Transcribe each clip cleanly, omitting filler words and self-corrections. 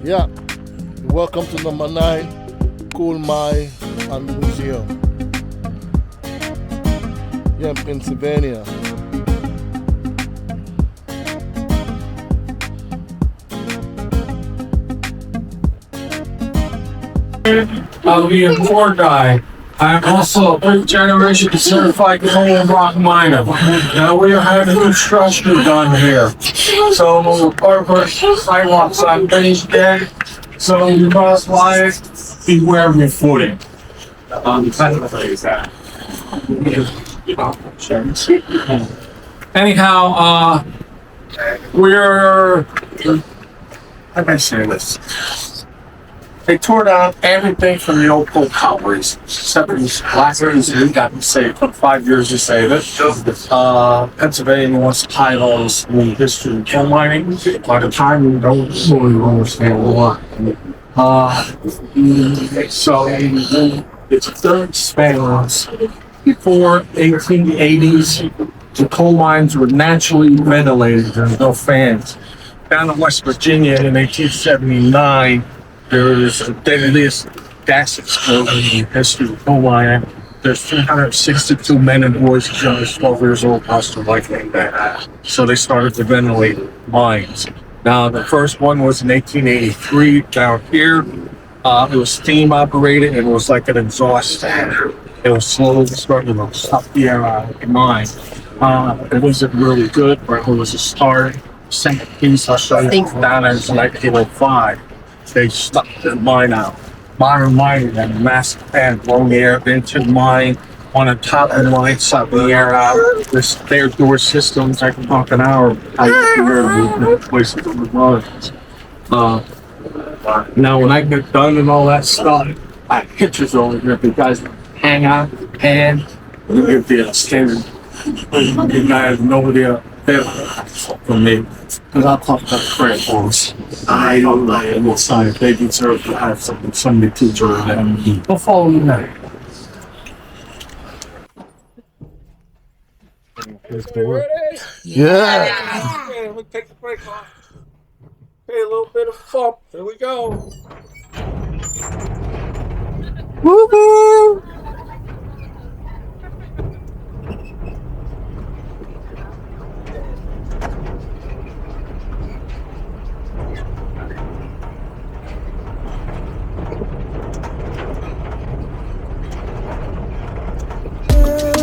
Yeah, welcome to number 9, Coal Mine and Museum. Here in Pennsylvania. I'll be a tour guide. I'm also a fifth generation certified coal and rock miner. Now we are having construction done here. So part of our sidewalks on finished deck. So you cross lines, beware of your footing. Anyhow, we're, how can I say this? They tore down everything from the old coal collieries, except for these blackberries we got to save. Took 5 years to save it. Pennsylvania wants to hide all this in the history of coal mining. By the time we don't really understand why. So it's a third span. Before 1880s, the coal mines were naturally ventilated. There's no fans. Down in West Virginia in 1879. There is the deadliest gas explosion in the history of coal mining. There's 362 men and boys as young as 12 years old lost their life like that. So they started to ventilate mines. Now, the first one was in 1883 down here. It was steam operated and it was like an exhaust fan. It was slowly starting to suck the air out of the mine. It wasn't really good, but it was a start. Second piece I'll show you down in 1905. They stuck the mine out. Modern mining had a massive fan blowing the air into the mine. On the top of the mine, sucking the air out. This air door systems, I can talk an hour. Places in the mines. Now, when I get done and all that stuff, I have pictures over here. If you guys hang out and you get the standard. You guys have no idea for me. Because I'll talk about credit balls. I don't know inside. They deserve to have somebody teach them. We'll follow me now. Yeah. Okay, we'll take the break off. Okay, a little bit of funk. Here we go. Woo-hoo!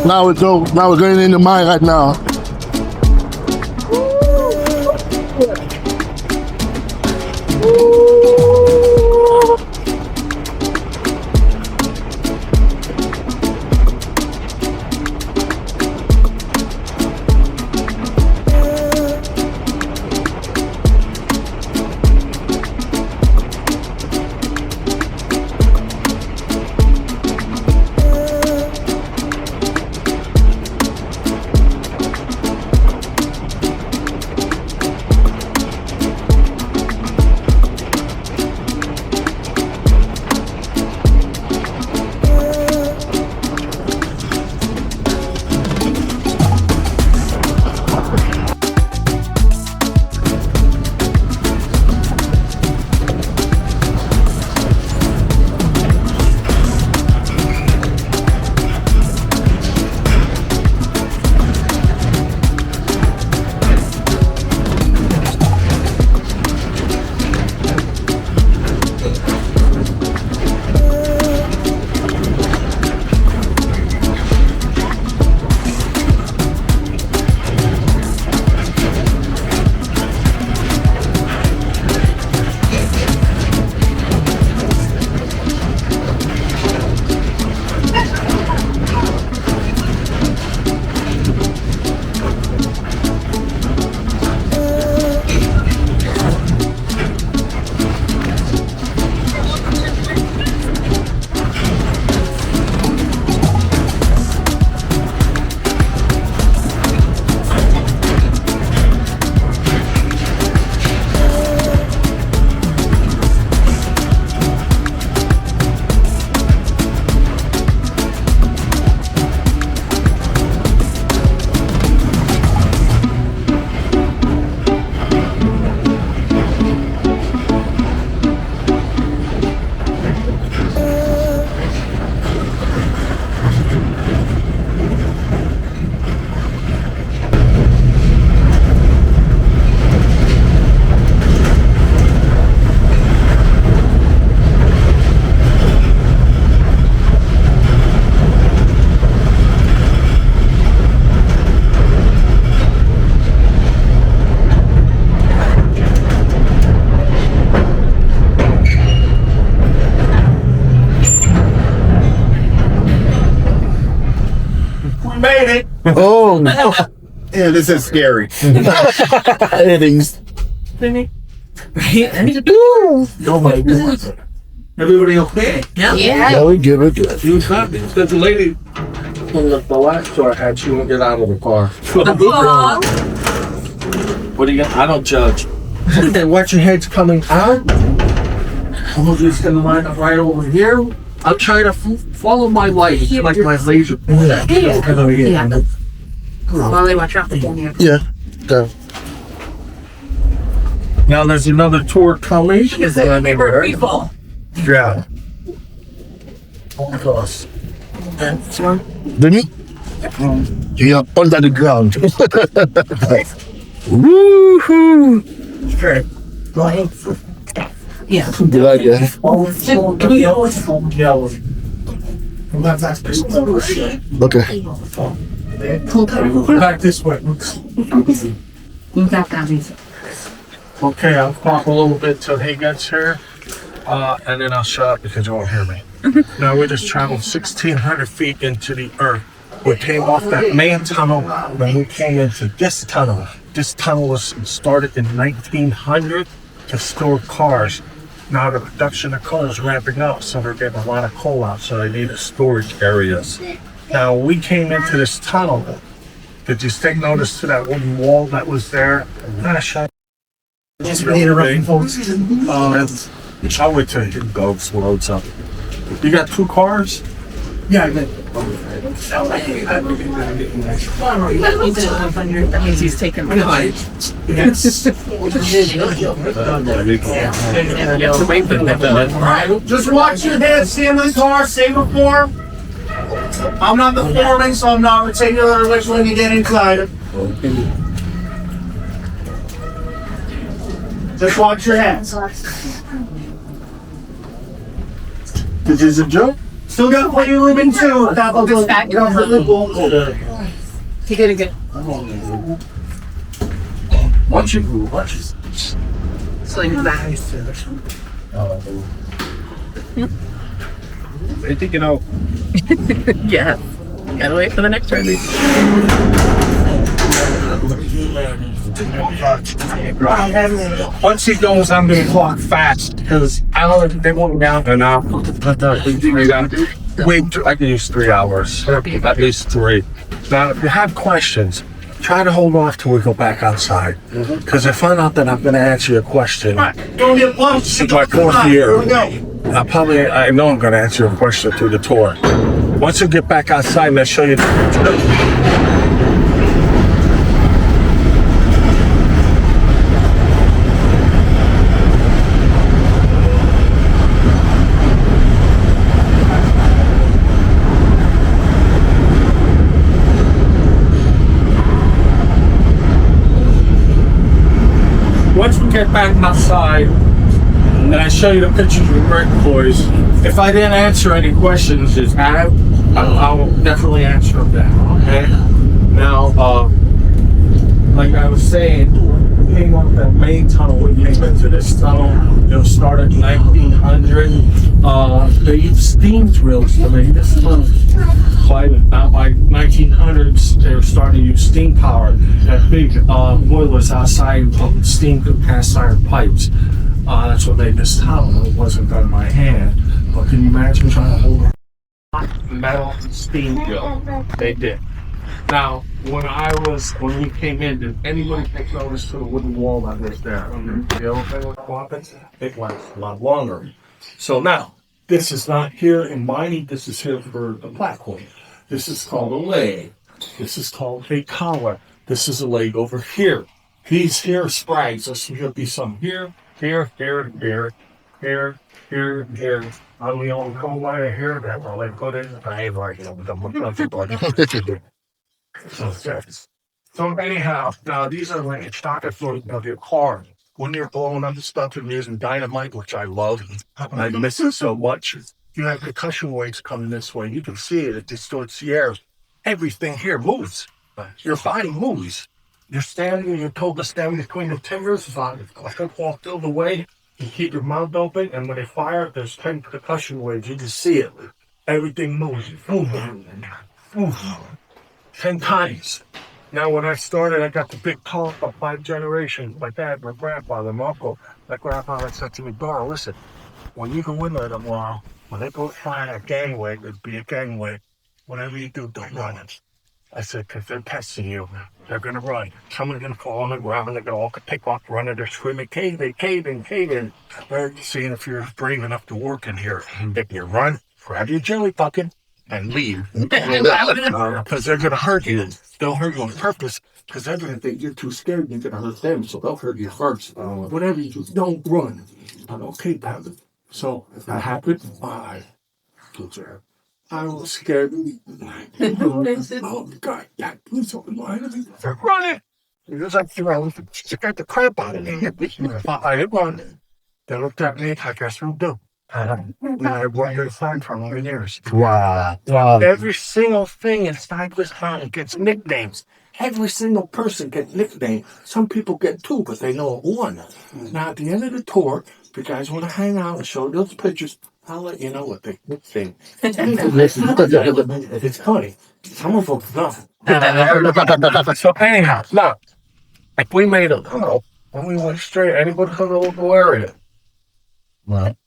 Now we're going in the mine right now. made it. Oh, Yeah, this is scary. it is. Oh my God. Everybody okay? Yeah, we give it good. You was happy that the lady from the last store had she won't get out of the car. What do you got? I don't judge. Okay, watch your heads coming out. I'm just gonna line up right over here. I'll try to follow my light. It's like my laser. Molly, watch out for you. Yeah. Go. Now there's another tour coming. Is that for people? Yeah. Oh gosh. Didn't you? Yeah, under the ground. Woohoo! Okay. Yeah. You like that? Okay. Back this way. Okay, I'll pop a little bit till he gets here. And then I'll shut up because you won't hear me. Now we just traveled 1,600 feet into the earth. We came off that main tunnel, then we came into this tunnel. This tunnel was started in 1900 to store cars. Now the production of coal is ramping up, so they're getting a lot of coal out, so they needed storage areas. Now we came into this tunnel. Did you take notice to that wooden wall that was there? Kind of shut. Just really interrupting folks. I'll wait till it goes loads up. You got 2 cars? Yeah, I did. That means he's taking my life. Just watch your head, stand in the car, save a form. I'm not the foreman, so I'm not particular which one you get inside. Just watch your head. This is a joke? Still got to put your ribbon too. Focus back. He did a good. Watch it. Watch it. Sling back. I think you know. Yeah. Gotta wait for the next release. Once he goes, I'm gonna clock fast because I don't. They won't down enough. Wait, I can use 3 hours. At least 3. Now, if you have questions, try to hold off till we go back outside. Because I find out that I'm gonna answer your question. Don't get lost. It's my 4th year. Here we go. I know I'm gonna answer your question through the tour. Once you get back outside, let's show you. Once we get back outside, and I show you the pictures of the employees, if I didn't answer any questions, just add, I'll definitely answer them. Okay. Now, like I was saying, we came off that main tunnel. We came into this tunnel. It was started in 1900. They used steam drills to make this tunnel. By 1900s, they were starting to use steam power. That big boilers outside pumping steam through cast iron pipes. That's what made this tunnel. It wasn't done by hand. But can you imagine trying to hold a metal steam drill? They did. Now, when we came in, did anybody take notice to the wooden wall that was there? The other thing was flopping, it went a lot longer. So now, this is not here in mining, this is here for the platform. This is called a leg. This is called a collar. This is a leg over here. These here sprags, there's going to be some here, here, here, here, here, here, here. On the old coal miner here, that will they put in the grave right here. So anyhow, now these are like stock float of your car. When you're blowing up the stuff and using dynamite, which I love, I miss it so much. You have concussion waves coming this way. You can see it distorts the air. Everything here moves. Your body moves. You're standing, you're told to stand between the timbers. I can walk the way. You keep your mouth open, and when they fire, there's 10 concussion waves. You can see it. Everything moves. 10 times. Now, when I started, I got the big talk of 5 generations. My dad, my grandfather, my uncle. My grandfather said to me, Dora, listen, when you go in there tomorrow, when they go find a gangway, it'd be a gangway. Whatever you do, don't run it. I said, because they're testing you. They're going to run. Someone's going to fall on the ground and they're going to all take off running. They're screaming, cave in, cave in, cave in. They're seeing if you're brave enough to work in here. If you run, grab your jelly bucket and leave. Because they're going to hurt you. They'll hurt you on purpose because they're going to think you're too scared and you're going to hurt them. So they'll hurt you first. Whatever you do, don't run. I'm okay, Pablo. So if that happened, I was scared. Oh, God, that police over line. They're running. It was like, scared the crap out of me. I didn't run. They looked at me, I guess we'll do. And I worked inside for 11 years. Wow. Every single thing inside this town gets nicknames. Every single person gets nicknamed. Some people get 2, but they know 1. Now, at the end of the tour, if you guys want to hang out and show those pictures, I'll let you know what they think. It's funny. Some of them know. So anyhow, now, if we made a tunnel and we went straight, anybody from the local area? Right.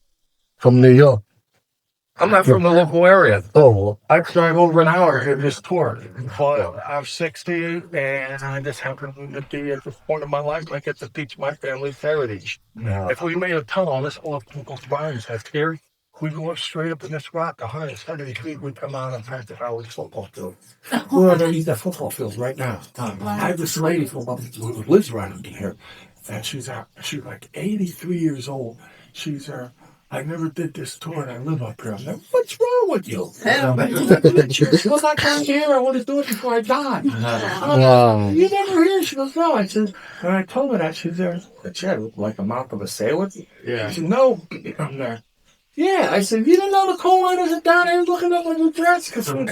From New York. I'm not from the local area. Oh, I drive over an hour here this tour. But I'm 60 and I just happen to be at this point of my life I get to teach my family's heritage. yeah. If we made a tunnel, this all Uncle Brian's has here. We go up straight up in this rock, the highest 100 feet, we come out and have the Howard football field. We're underneath the football field right now. I have this lady who lives right up here, and she's like 83 years old. She's I never did this tour and I live up here. I'm like, what's wrong with you? She goes, I come here, I want to do it before I die. Wow. You never here? She goes, no. I said, when I told her that, she said, she had like the mouth of a sailor. Yeah. She said, no, I'm there. Yeah, I said, you didn't know the coal miners are down there looking up at your dress? Now, during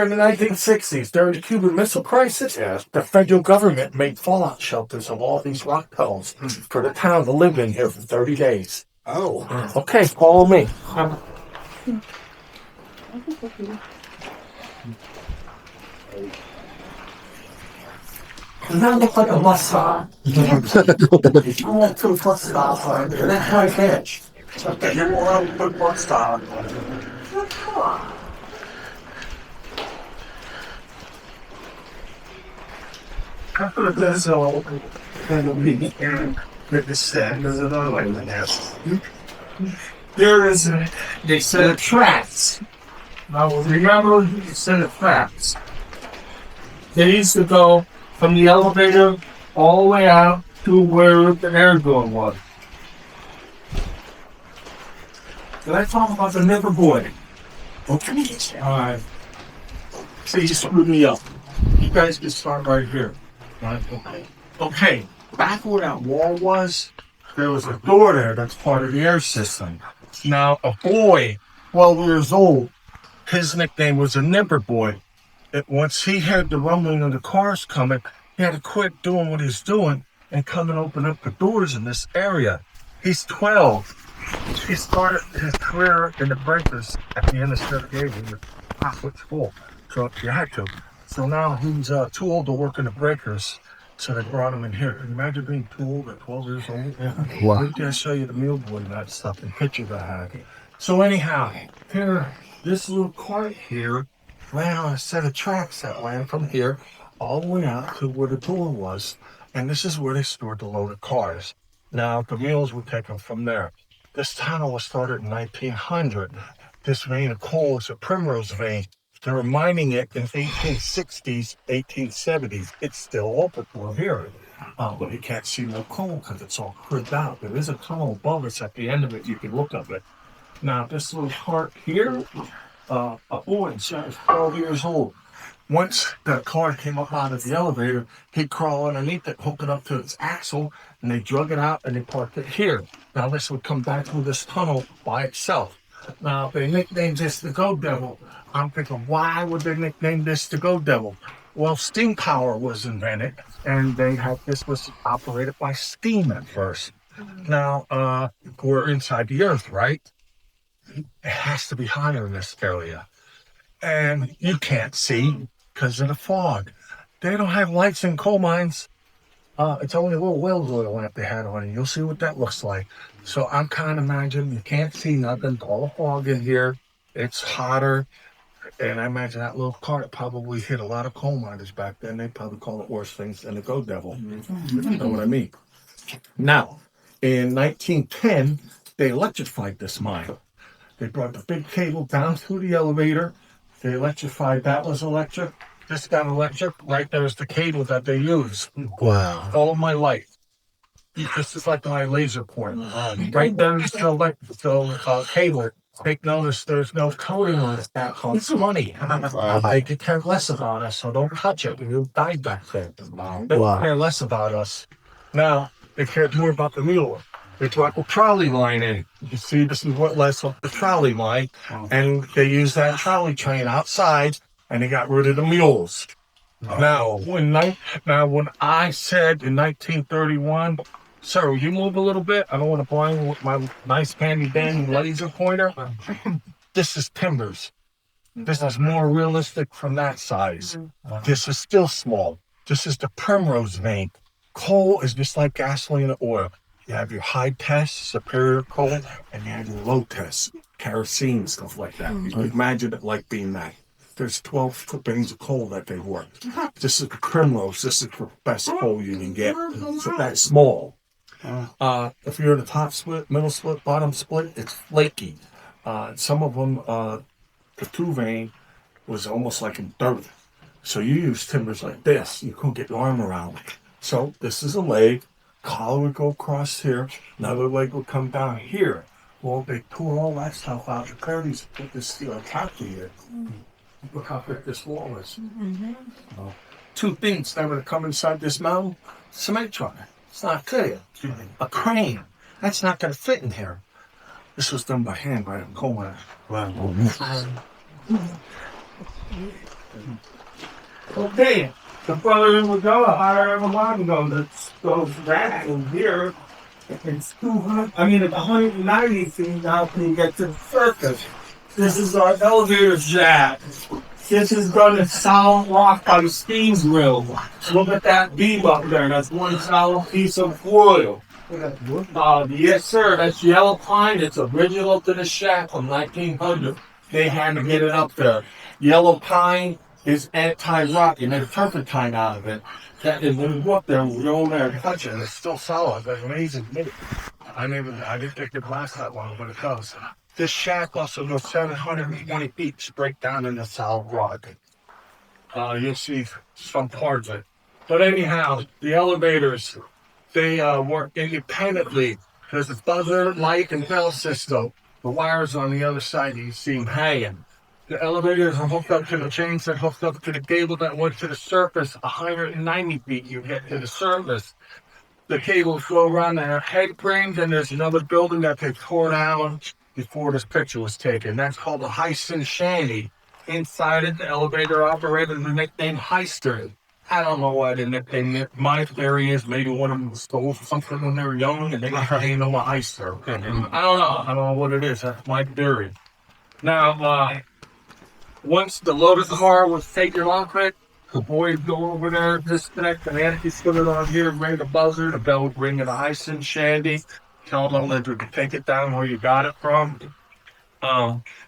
the 1960s, during the Cuban Missile Crisis, the federal government made fallout shelters of all these rock tunnels for the town to live in here for 30 days. Oh. Okay, follow me. Does that look like a mustard? I want 2 mustards right there. That's my catch. Okay, you're more of a good mustard. After this, I'll kind of be with the set. There's another one in there. There is a set of tracks. Now, remember the set of tracks. They used to go from the elevator all the way out to where the air door was. Did I talk about the Never Boy? Okay. Alright. See, you screwed me up. You guys can start right here. Right? Okay. Okay. Back where that wall was, there was a door there that's part of the air system. Now, a boy, 12 years old, his nickname was a Nipper Boy. Once he heard the rumbling of the cars coming, he had to quit doing what he's doing and come and open up the doors in this area. He's 12. He started his career in the breakers at the end of 38 when the top was full. So you had to. So now he's too old to work in the breakers. So they brought him in here. Can you imagine being too old at 12 years old? Yeah. Wow. Wait till I show you the meal boy and that stuff and pictures I had. So anyhow, here, this little cart here ran on a set of tracks that ran from here all the way out to where the door was. And this is where they stored the loaded cars. Now, the mules were taken from there. This tunnel was started in 1900. This vein of coal is a Primrose vein. They were mining it in 1860s, 1870s. It's still open for here. But you can't see no coal because it's all cribbed out. There is a tunnel above us at the end of it. You can look up it. Now, this little cart here, a boy, was 12 years old. Once the car came up out of the elevator, he'd crawl underneath it, hook it up to its axle, and they drug it out and they parked it here. Now this would come back through this tunnel by itself. Now they nicknamed this the Go Devil. I'm thinking, why would they nickname this the Go Devil? Well, steam power was invented, and this was operated by steam at first. Now we're inside the earth, right? It has to be higher in this area. and you can't see because of the fog. They don't have lights in coal mines. It's only a little Wells oil lamp they had on it. You'll see what that looks like. So I'm kind of imagining you can't see nothing. All the fog in here. It's hotter. And I imagine that little cart probably hit a lot of coal miners back then. They probably call it worse things than the Go Devil. You know what I mean? Now, in 1910, they electrified this mine. They brought the big cable down through the elevator. They electrified. That was electric. This got electric. Right there's the cable that they use. Wow. All of my life. This is like my laser point. Right there's the cable. Take notice there's no coating on it. That costs money. They could care less about us, so don't touch it. You died back then. They care less about us. Now, they cared more about the mule. They brought the trolley line in. You see, this is what left of the trolley line. And they used that trolley train outside, and they got rid of the mules. Now, when I said in 1931, sir, will you move a little bit? I don't want to blind you with my nice handy dandy laser pointer. This is timbers. This is more realistic from that size. This is still small. This is the primrose vein. Coal is just like gasoline or oil. You have your high test, superior coal, and you have your low test, kerosene, stuff like that. You can imagine it like being that. There's 12 clippings of coal that they work. This is the primrose. This is the best coal you can get. So that's small. If you're in the top split, middle split, bottom split, it's flaky. Some of them, the two vein was almost like in dirt. So you use timbers like this. You couldn't get your arm around it. So this is a leg. Collar would go across here. Another leg would come down here. Well, they tore all that stuff out. The Kurdi's put this steel on top of here. Look how thick this wall is. Two things that would come inside this mountain. Cement truck. It's not clear. A crane. That's not going to fit in here. This was done by hand by a coal miner. Wow. Okay. The further in we go, the higher the line goes. It goes back in here. It's 200. I mean, it's 190 feet now till you get to the surface. This is our elevator shaft. This is done in solid rock by the steam drill. Look at that beam up there. That's one solid piece of foil. Yes, sir. That's yellow pine. It's original to the shaft from 1900. They had to get it up there. Yellow pine is anti-rock, and there's turpentine out of it. That is, when you go up there, we go there and touch it, it's still solid. That's amazing. I didn't think it lasts that long, but it does. This shaft also goes 720 feet straight down into solid rock. You'll see some parts of it. But anyhow, the elevators, they work independently. There's a buzzer, light, and bell system. The wires on the other side, you see them hanging. The elevators are hooked up to the chains that hooked up to the cable that went to the surface. 190 feet, you get to the surface. The cables go around their head cranes, and there's another building that they tore down before this picture was taken. That's called the Heiston Shanty. Inside it, the elevator operator is the nickname Heister. I don't know why the nickname. My theory is maybe one of them stole something when they were young, and they got named them a Heister. I don't know what it is. That's my theory. Now, once the loaded car was taken off it, the boys go over there, disconnect the anti-skid on here, ring the buzzer, the bell would ring at the Heiston Shanty. Tell them that you can take it down where you got it from.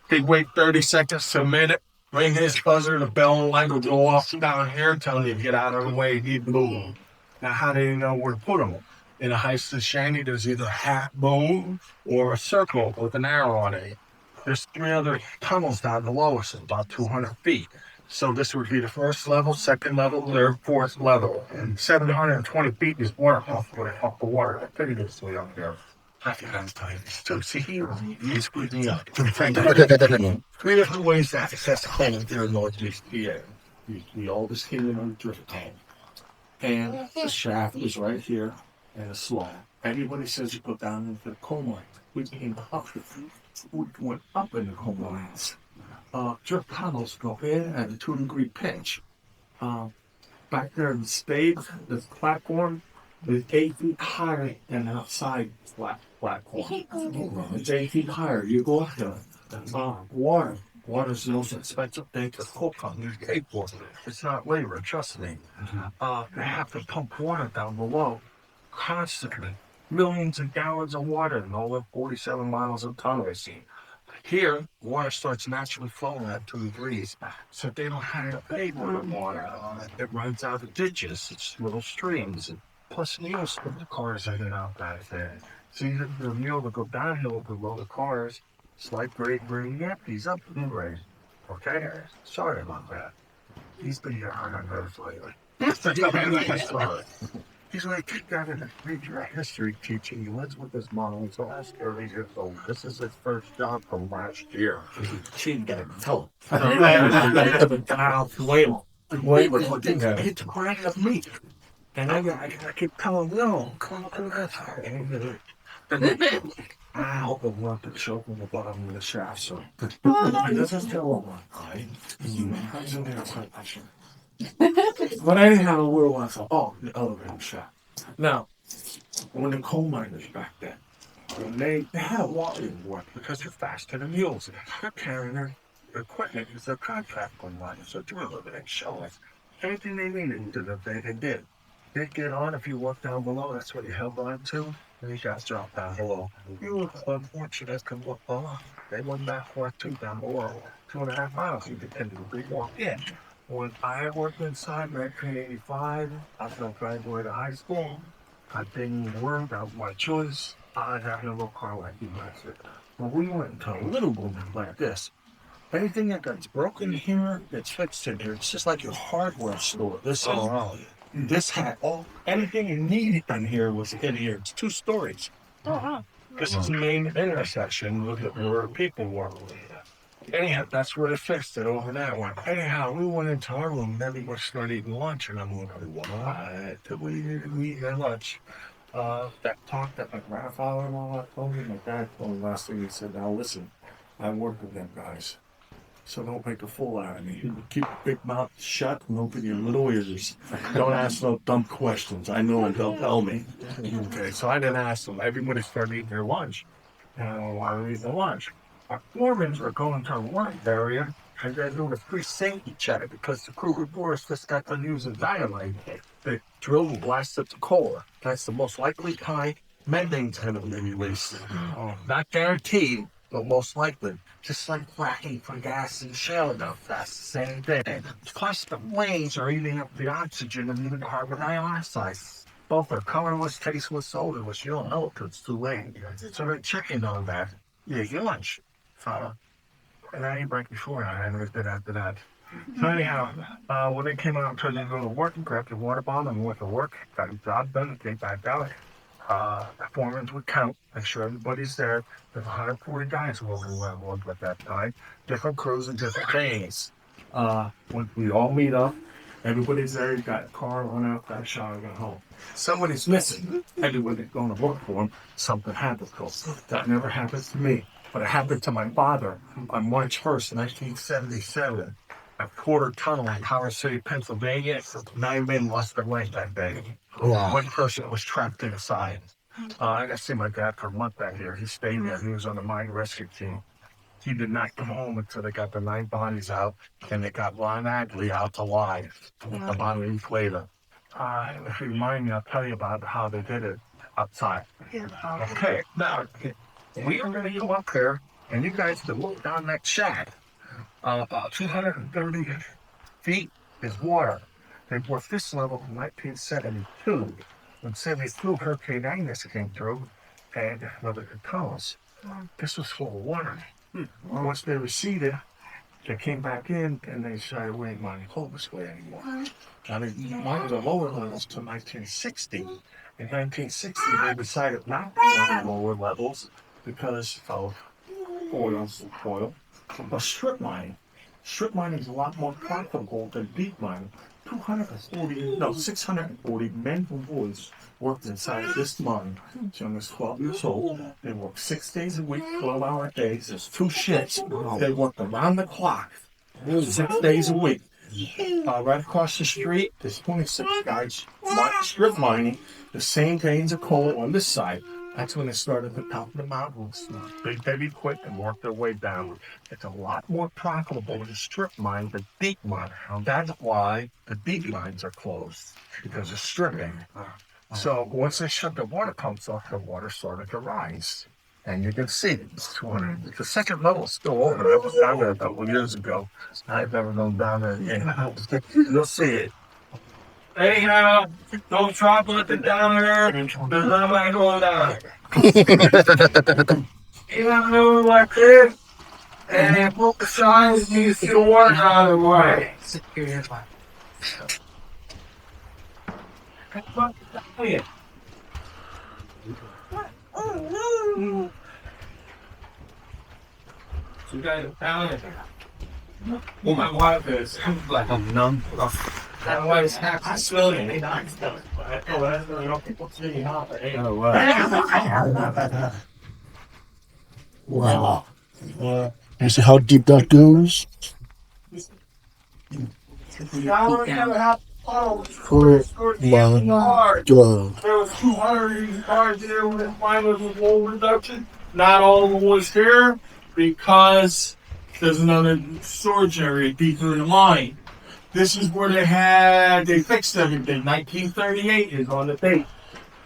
They'd wait 30 seconds to a minute, ring his buzzer, the bell and light would go off down here, telling you to get out of the way, he'd move. Now, how do you know where to put them? In a Heiston Shanty, there's either a half moon or a circle with an arrow on it. There's 3 other tunnels down the lowest, about 200 feet. So this would be the first level, second level, third, fourth level. And 720 feet is water off the water. I figured this way up there. I think I'm tired. So see here, he's squeezing up. 3 different ways to access the planet there in Northeast PA. We always came in on the drift tank. And the shaft is right here and a slow. Everybody says you go down into the coal mine. We came up. We went up in the coal mines. Drift tunnels go in at a 2-degree pitch. Back there in the stage, the platform is 8 feet higher than outside platform. It's 8 feet higher. You go up there. Water Water's the most expensive thing to cook on these skateboards. It's not labor, trust me. They have to pump water down below constantly. Millions of gallons of water in all the 47 miles of tunnels. Here, water starts naturally flowing at 2 degrees, so they don't have to pay for the water. It runs out of ditches, it's little streams, and plus mules put the cars in and out back there. So you have the mule to go downhill below the cars, slight grade bringing empties up the grade. Okay? Sorry about that. He's been here hard on earth lately. He's like, kicked out of the major history teaching. He lives with his mom. He's almost 30 years old. This is his first job from last year. She didn't get it. Tell him. Wait, it's a brand of meat. And I keep telling him, no, come on, I hope it won't be choke on the bottom of the shaft, so. This is still But anyhow, where was I? Oh, the elevator shaft. Now, when the coal miners back then, when they had a walking board because they're faster than mules. They're carrying their equipment because they're contract on miners, so drill it and show us. Anything they needed to do, they did. They'd get on if you walk down below, that's what you held on to, and you guys drop down below. You were unfortunate to walk below. They went back for 2 down below, 2.5 miles. You could tentatively walk in. When I worked inside 1985, after I graduated high school, I didn't worry about my choice. I had a little car like you guys. Well, we went into a little room like this. Anything that gets broken here, gets fixed in here. It's just like your hardware store. This had anything you needed in here was in here. It's 2 stories. This is the main intersection where people were. Anyhow, that's where they fixed it over that one. Anyhow, we went into our room and everyone started eating lunch, and I'm like, what? We eat lunch. That talk that my grandfather and all that told me, my dad told me last thing, he said, now listen, I work with them guys, so don't make a fool out of me. Keep your big mouth shut and open your little ears. Don't ask no dumb questions. I know and they'll tell me. Okay, so I didn't ask them. Everybody started eating their lunch. And I don't know why we eating their lunch. Our foremans were going to a work area and they're doing a free safety check because the crew reports just got done using dynamite. They drilled and blasted the core. That's the most likely kind methane to be released. Not guaranteed, but most likely. Just like fracking for gas and shale enough, that's the same thing. Plus, the flames are eating up the oxygen and even carbon dioxide. Both are colorless, tasteless, odorless. You don't know it till it's too late. So they're checking on that. Yeah, your lunch, fella. And I ate right before I never did after that. So anyhow, when they came out and told you to go to work and grab your water bottle and went to work, got the job done, came back out. The foremen would count, make sure everybody's there. There's 140 guys working at that time, different crews and different days. When we all meet up, everybody's there, you got a car, run out, got a shower, go home. Somebody's missing. Everybody's going to look for him. Something happens. That never happens to me, but it happened to my father on March 1st, 1977. At Porter Tunnel in Howard City, Pennsylvania. 9 men lost their life that day. Wow. 1 person was trapped inside. I got to see my dad for a month back here. He stayed there. He was on the mine rescue team. He did not come home until they got the 9 bodies out, and they got Ron Agley out alive about a week later. If you remind me, I'll tell you about how they did it outside. Okay, now, we are going to go up there, and you guys can look down that shack. About 230 feet is water. They worked this level in 1972. When 72, Hurricane Agnes came through and flooded the tunnels. This was full of water. Once they receded, they came back in and they started weighing mining coal this way anymore. Now they mined the lower levels to 1960. In 1960, they decided not to mine lower levels because of oil. But strip mining. Strip mining is a lot more profitable than deep mining. 640 men and boys worked inside this mine. As young as 12 years old. They worked 6 days a week, 12-hour days. There's 2 shifts. They worked around the clock, 6 days a week. Right across the street, there's 26 guys strip mining the same veins of coal on this side. That's when they started at the top of the mountains. Big heavy equipment worked their way down. It's a lot more profitable to strip mine than deep mine. That's why the deep mines are closed, because of stripping. So once they shut the water pumps off, the water started to rise. And you can see it's 200. The second level is still open. I was down there a couple of years ago. I've never gone down there again. You'll see it. Anyhow, don't try putting down there, because I'm not going down there. You know, move like this, and put the signs, you see the water out of the way. You guys are down there. Well, my wife is like I'm numb. My wife's half I smell it. They not smell it. Oh, that's really not people seeing how they Oh, wow. Wow. You see how deep that goes? Oh my God. There was 200 of these cars there when this miners was low reduction. Not all of them was here because there's another storage area deeper in the mine. This is where they fixed everything. 1938 is on the date.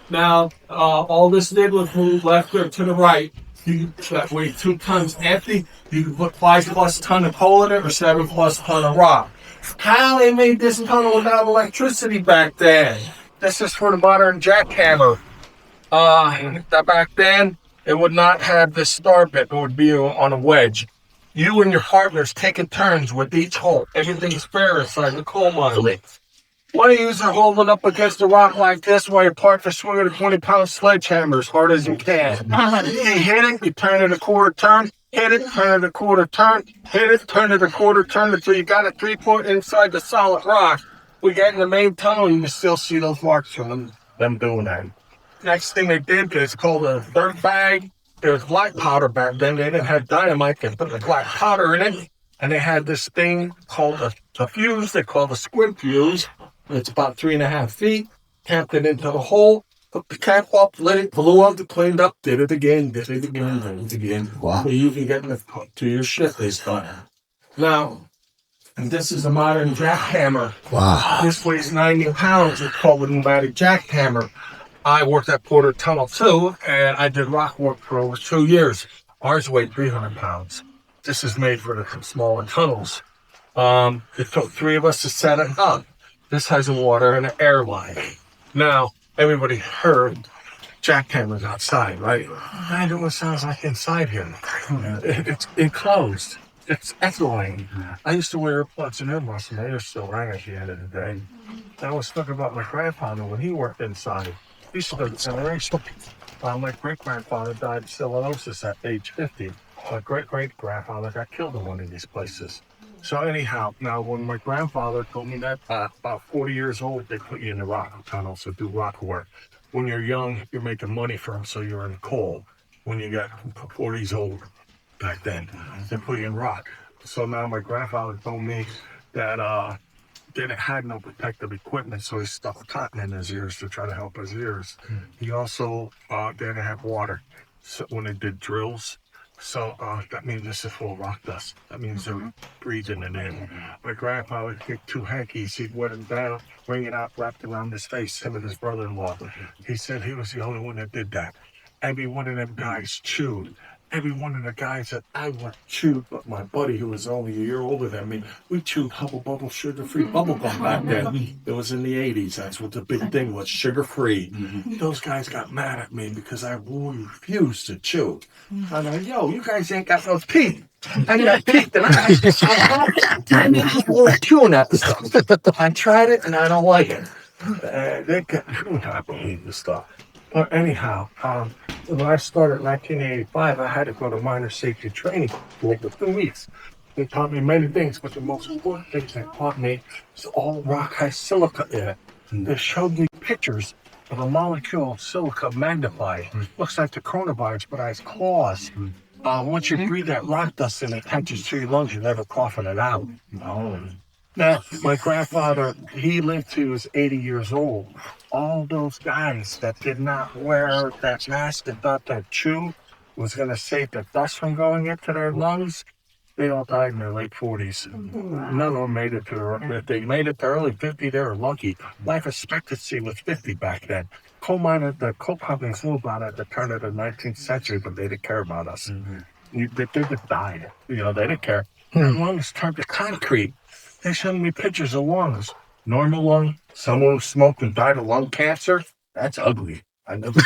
Now, all this did was move left or to the right. That weighed 2 tons empty. You could put 5+ ton of coal in it or 7+ ton of rock. How they made this tunnel without electricity back then? This is for the modern jackhammer. Back then, it would not have this star bit. It would be on a wedge. You and your partners taking turns with each hole. Everything's fair inside the coal mine. One of you are holding up against the rock like this while your partner swinging a 20-pound sledgehammer as hard as you can. You hit it, you turn it a quarter turn, hit it, turn it a quarter turn, hit it, turn it a quarter turn until you got it 3-point inside the solid rock. We get in the main tunnel, you can still see those marks from them doing that. Next thing they did is called a dirt bag. There was black powder back then. They didn't have dynamite. They put the black powder in it. And they had this thing called a fuse. They called a squib fuse. It's about 3.5 feet. Tamped it into the hole. Put the cap up, let it blew up, cleaned up, did it again, did it again. Wow. So you can get to your ship this time. Now, and this is a modern jackhammer. Wow. This weighs 90 pounds. It's called a pneumatic jackhammer. I worked at Porter Tunnel too, and I did rock work for over 2 years. Ours weighed 300 pounds. This is made for the smaller tunnels. It took 3 of us to set it up. This has a water and an air line. Now, everybody heard jackhammers outside, right? I know what sounds like inside here. It's enclosed. It's echoing. I used to wear earplugs and earmuffs, and they still rang at the end of the day. I was thinking about my grandfather when he worked inside. He stood incineration. My great-grandfather died of cirrhosis at age 50. My great-great-grandfather got killed in one of these places. So anyhow, now when my grandfather told me that about 40 years old, they put you in the rock tunnels to do rock work. When you're young, you're making money for them, so you're in coal. When you get 40s old back then, they put you in rock. So now my grandfather told me that they had no protective equipment, so he stuffed cotton in his ears to try to help his ears. He also didn't have water so when they did drills. So that means this is full of rock dust. That means they're breathing it in. My grandpa would take 2 hankies, he'd wet them down, bring it out, wrapped around his face, him and his brother-in-law. He said he was the only one that did that. Every one of them guys chewed. Every one of the guys that I went chewed, but my buddy, who was only a year older than me, we chewed Hubble Bubble sugar-free bubble gum back then. It was in the 80s. That's what the big thing was, sugar-free. Those guys got mad at me because I refused to chew. I'm like, yo, you guys ain't got no teeth. I got teeth, and I ain't chewing that stuff. I tried it, and I don't like it. They can't believe this stuff. But anyhow, when I started in 1985, I had to go to miner safety training for over 2 weeks. They taught me many things, but the most important things they taught me is all rock has silica in it. They showed me pictures of a molecule of silica magnified. Looks like the coronavirus, but it has claws. Once you breathe that rock dust in, it attaches to your lungs, you're never coughing it out. Now, my grandfather, he lived to he was 80 years old. All those guys that did not wear that mask and thought that chew was going to save the dust from going into their lungs, they all died in their late 40s. None of them made it if they made it to early 50, they were lucky. Life expectancy was 50 back then. The coal companies knew about it at the turn of the 19th century, but they didn't care about us. They just died. They didn't care. Their lungs turned to concrete. They showed me pictures of lungs. Normal lung, someone who smoked and died of lung cancer. That's ugly. I never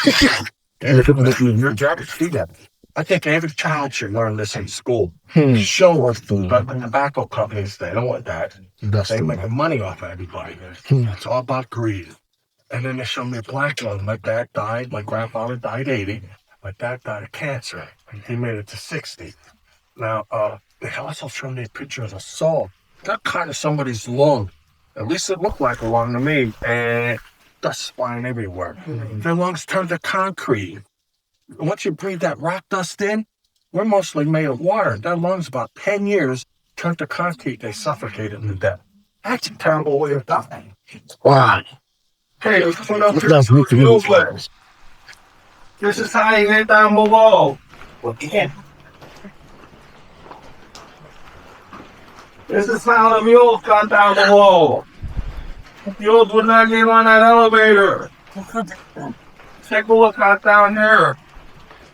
Your job is to see that. I think every child should learn this in school. Show us, but the tobacco companies, they don't want that. They're making money off of everybody. It's all about greed. And then they showed me a black lung. My dad died. My grandfather died 80. My dad died of cancer. He made it to 60. Now, they also showed me a picture of a saw. Got kind of somebody's lung. At least it looked like a lung to me. And dust flying everywhere. Their lungs turned to concrete. Once you breathe that rock dust in, we're mostly made of water. Their lungs, about 10 years, turned to concrete. They suffocated to death. That's a terrible way of dying. Wow. Hey, let's put up here. This is how you get down below. Again. This is how the mules got down below. Mules would not get on that elevator. Take a look out down here.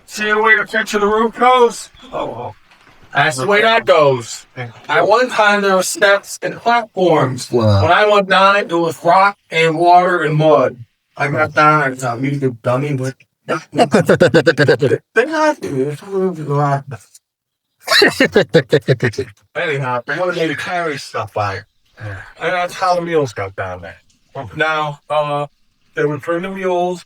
See the way the picture of the roof goes? Oh, that's the way that goes. At one time, there were steps and platforms. Wow. When I went down it was rock and water and mud. I got down and thought, you dummy, but they not do it. Anyhow, they wanted me to carry stuff by. And that's how the mules got down there. Now, they would bring the mules.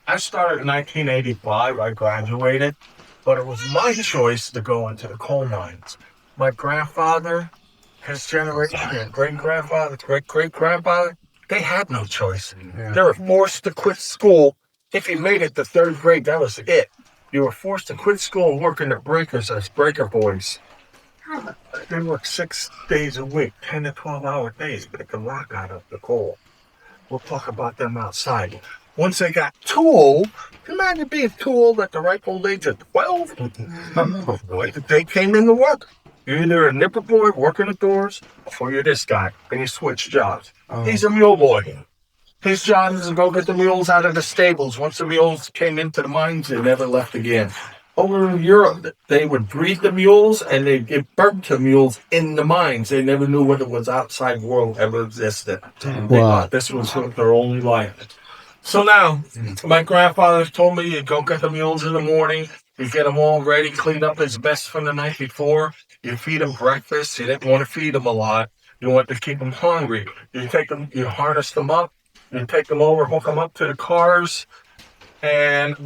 I started in 1985. I graduated, but it was my choice to go into the coal mines. My grandfather, his generation, great-grandfather, great-great-grandfather, they had no choice. They were forced to quit school. If you made it to third grade, that was it. You were forced to quit school and work in the breakers as breaker boys. They worked 6 days a week, 10 to 12-hour days, but they could rock out of the coal. We'll talk about them outside. Once they got too old, imagine being too old at the ripe old age of 12. They came into work. You're either a nipper boy working the doors, or you're this guy, and you switch jobs. He's a mule boy. His job is to go get the mules out of the stables. Once the mules came into the mines, they never left again. Over in Europe, they would breed the mules, and they'd give birth to mules in the mines. They never knew what it was outside world ever existed. They thought this was their only life. So now, my grandfather told me, you go get the mules in the morning, you get them all ready, clean up his mess from the night before, you feed them breakfast. You didn't want to feed them a lot. You want to keep them hungry. You take them, you harness them up, you take them over, hook them up to the cars, and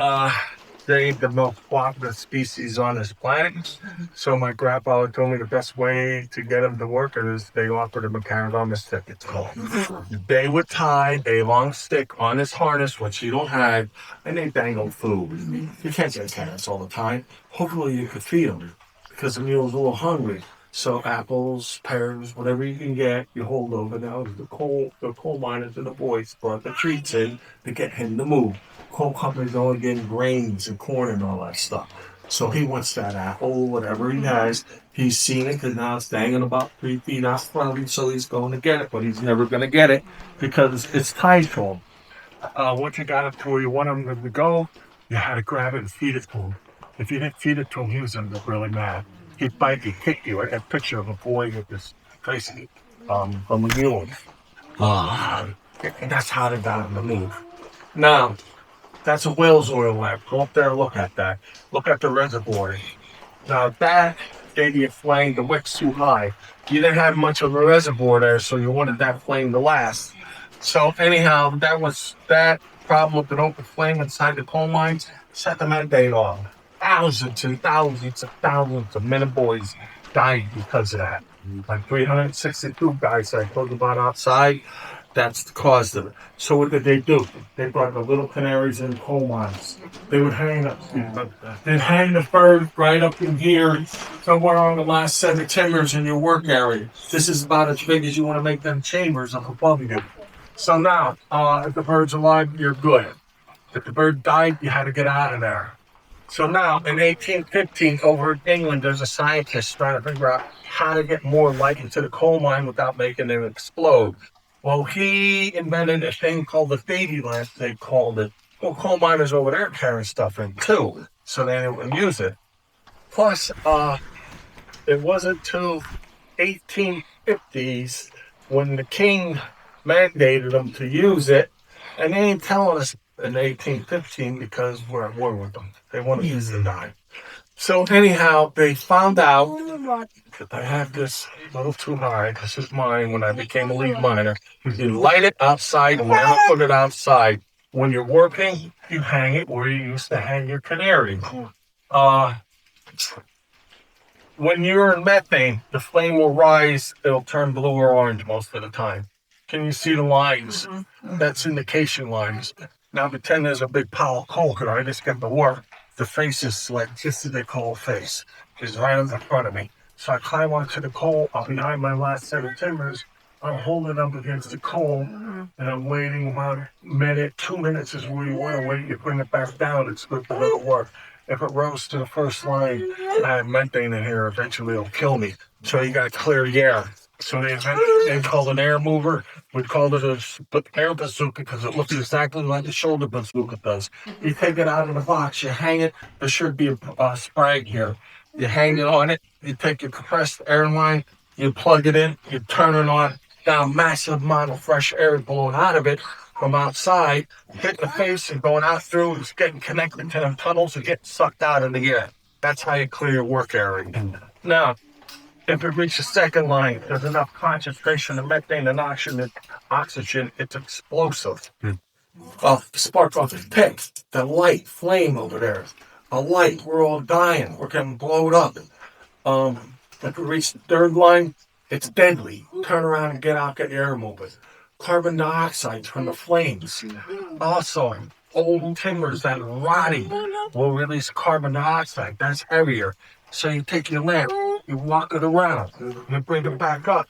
they ain't the most popular species on this planet. So my grandfather told me the best way to get them to work is they offered him a carrot on the stick, it's called. They would tie a long stick on his harness, which you don't have, and they dangle food. You can't get carrots all the time. Hopefully you could feed them, because the mule's a little hungry. So apples, pears, whatever you can get, you hold over. Now the coal miners and the boys brought the treats in to get him to move. Coal companies only getting grains and corn and all that stuff. So he wants that apple, whatever he has. He's seen it because now it's dangling about 3 feet out front of him, so he's going to get it, but he's never going to get it because it's tied to him. Once you got it to where you want him to go, you had to grab it and feed it to him. If you didn't feed it to him, he was going to get really mad. He'd bite you, kick you. I got a picture of a boy with this face from a mule. And that's how they got him to move. Now, that's a whale's oil lamp. Go up there and look at that. Look at the reservoir. Now that gave you a flame, the wick's too high. You didn't have much of a reservoir there, so you wanted that flame to last. So anyhow, that was that problem with an open flame inside the coal mines. Set the mandate off. Thousands and thousands and thousands of men and boys died because of that. Like 362 guys I told you about outside, That's the cause of it. So what did they do? They brought the little canaries in coal mines. They would they'd hang the bird right up in here, somewhere on the last set of timbers in your work area. This is about as big as you want to make them chambers up above you. So now, if the bird's alive, you're good. If the bird died, you had to get out of there. So now, in 1815, over in England, there's a scientist trying to figure out how to get more light into the coal mine without making it explode. Well, he invented a thing called the baby lamp, they called it. Well, coal miners over there carrying stuff in too, so they didn't use it. Plus, it wasn't till 1850s when the king mandated them to use it, and they ain't telling us in 1815 because we're at war with them. They want to use the dime. So anyhow, they found out that I have this little tonight. This is mine when I became a lead miner. You light it outside and never put it outside. When you're working, you hang it where you used to hang your canary. When you're in methane, the flame will rise. It'll turn blue or orange most of the time. Can you see the lines? That's indication lines. Now pretend there's a big pile of coal. Could I just get to work? The face is like just as they call a face. It's right in front of me. So I climb onto the coal. I'm behind my last set of timbers. I'm holding up against the coal, and I'm waiting about a minute. 2 minutes is where you want to wait. You bring it back down. It's good to go to work. If it rose to the first line, I have methane in here. Eventually, it'll kill me. So you got to clear the air. So they called an air mover. We called it a air bazooka because it looks exactly like the shoulder bazooka does. You take it out of the box, you hang it. There should be a sprag here. You hang it on it. You take your compressed air line, you plug it in, you turn it on. Now, a massive amount of fresh air is blowing out of it from outside, hitting the face and going out through. It's getting connected to them tunnels and getting sucked out in the air. That's how you clear your work area. Now, if it reaches the second line, there's enough concentration of methane and oxygen, it's explosive. Spark off the pit, the light, flame over there. A light, we're all dying, we're getting blown up. If it reaches the third line, it's deadly. Turn around and get out, get your air moving. Carbon dioxide from the flames. Also, old timbers that are rotting will release carbon dioxide. That's heavier. So you take your lamp, you walk it around, you bring it back up.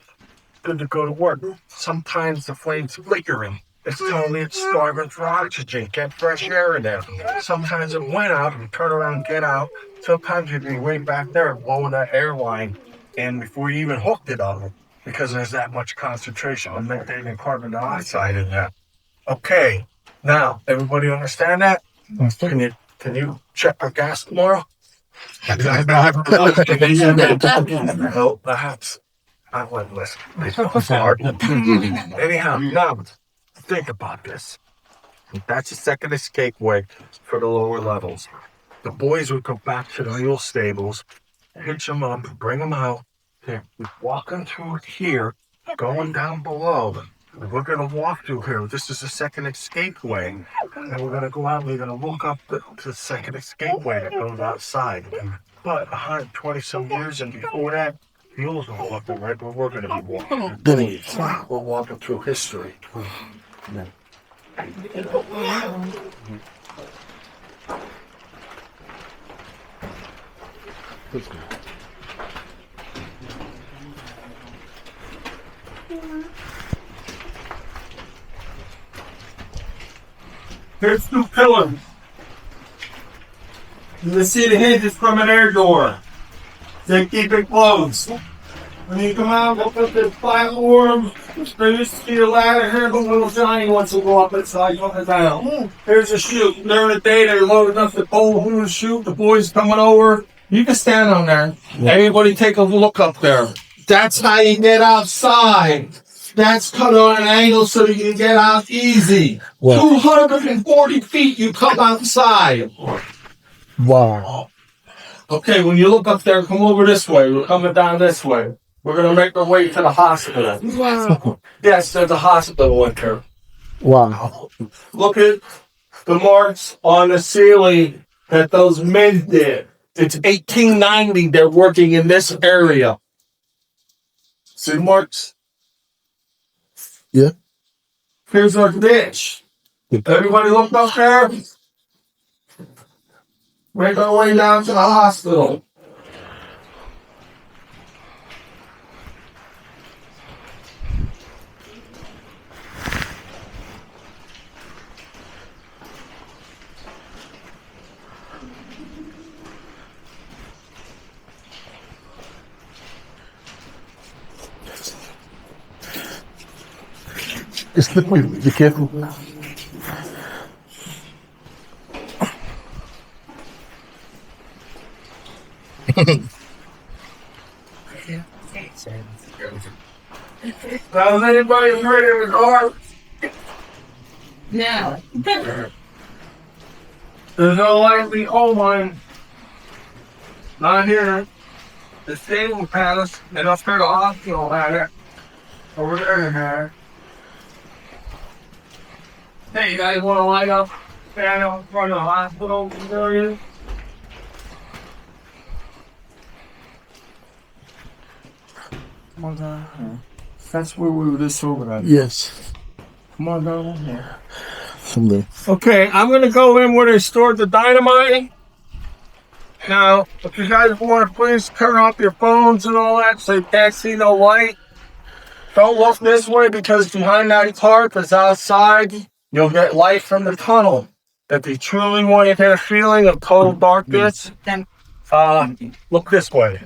Good to go to work. Sometimes the flame's flickering. It's telling me it's starving for oxygen. Get fresh air in there. Sometimes it went out, and you turn around and get out. Sometimes you'd be way back there blowing that air line in before you even hooked it on, because there's that much concentration of methane and carbon dioxide in there. Okay, now everybody understand that? Can you check our gas tomorrow? No, perhaps I wouldn't listen. Anyhow, now think about this. That's a second escape way for the lower levels. The boys would go back to the mule stables, hitch them up, bring them out. They're walking through here, going down below. We're going to walk through here. This is the second escape way. And we're going to go out and we're going to look up the second escape way that goes outside. But 120 some years and before that, mules were walking right where we're going to be walking. We're walking through history. Here's two pillars. You can see the hinges from an air door. They keep it closed. When you come out, look at the platform. There used to be a ladder here, but little Johnny wants to go up inside, go up and down. Here's a chute. During the day, they're loading up the pole through the chute. The boys coming over. You can stand on there. Everybody take a look up there. That's how you get outside. That's cut on an angle so you can get out easy. Wow. 240 feet, you come outside. Wow. Okay, when you look up there, come over this way. We're coming down this way. We're going to make our way to the hospital. Wow. Yes, there's a hospital in there. Wow. Look at the marks on the ceiling that those men did. It's 1890, they're working in this area. See the marks? Yeah. Here's our ditch. Everybody look up there. Make our way down to the hospital. It's slippery. Be careful. Does anybody heard in the car? No. There's no likely coal mine. Not here. The stable palace and up there the hospital had it. Over there they had it. Hey, you guys want to light up? Stand out in front of the hospital area? Come on down. That's where we were just over at. Yes. Come on down here. Someday. Okay, I'm gonna go in where they stored the dynamite. Now, if you guys want to please turn off your phones and all that so you can't see no light. Don't look this way because behind that tarp is outside. You'll get light from the tunnel. If you truly want to get a feeling of total darkness, look this way.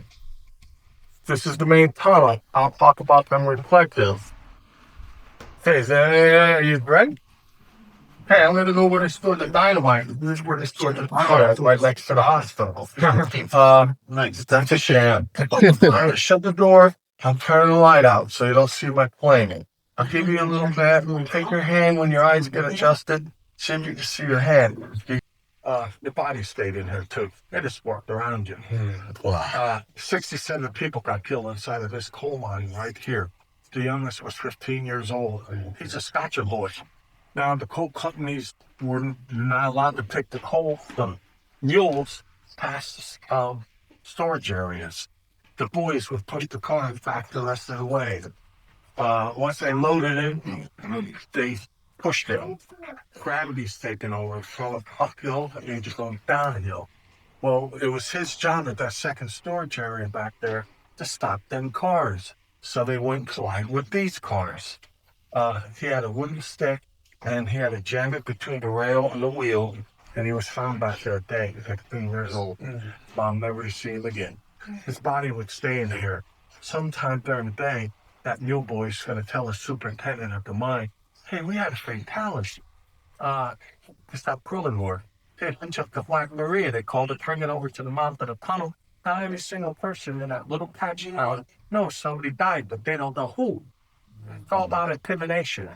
This is the main tunnel. I'll talk about them reflectives. Hey, are you ready? Hey, I'm gonna go where they stored the dynamite. This is where they stored the dynamite, right next to the hospital. Nice. That's a sham. I'm gonna shut the door. I'll turn the light out so you don't see my plane. I'll give you a little bit. Take your hand when your eyes get adjusted. See if you can see your hand. Your body stayed in here too. They just walked around you. 67 people got killed inside of this coal mine right here. The youngest was 15 years old. He's a Scotcher boy. Now the coal companies were not allowed to take the coal, the mules, past storage areas. The boys would push the cars back the rest of the way. Once they loaded it, they pushed it. Gravity's taking over from uphill and you're just going downhill. Well, it was his job at that second storage area back there to stop them cars. So they went collide with these cars. He had a wooden stick and he had a jam it between the rail and the wheel. And he was found back there dead, 15 years old. Mom never seen him again. His body would stay in here. Sometime during the day, that mule boy's going to tell the superintendent of the mine, hey, we had a fatality. It's that Krillin war. They hunch up the Black Maria. They called it, bring it over to the mouth of the tunnel. Now every single person in that little patch out knows somebody died, but they don't know who. It's all about intimidation.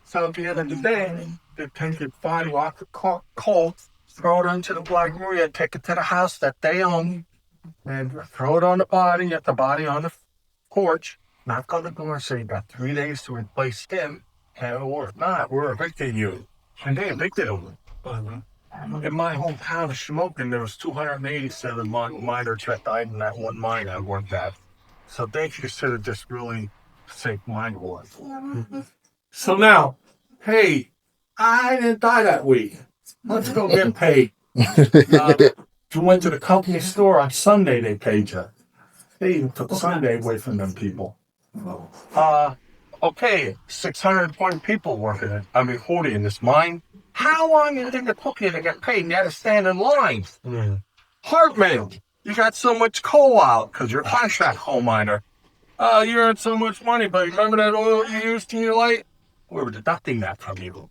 So at the end of the day, they take your body off the coal, throw it onto the Black Maria, take it to the house that they own, and throw it on the body, get the body on the porch, knock on the door, say you got 3 days to replace him, or if not, we're evicting you. And they evicted him. In my hometown of Shamokin, there was 287 miners that died in that one mine I worked at. So they considered this really safe mine war. So now, hey, I didn't die that week. Let's go get paid. You went to the company store on Sunday, they paid you. They even took Sunday away from them people. Okay, 620 people working 40 in this mine. How long did it took you to get paid? You had to stand in line. Hartman, you got so much coal out because you're a contract coal miner. You earned so much money, but remember that oil you used in your light? We were deducting that from you.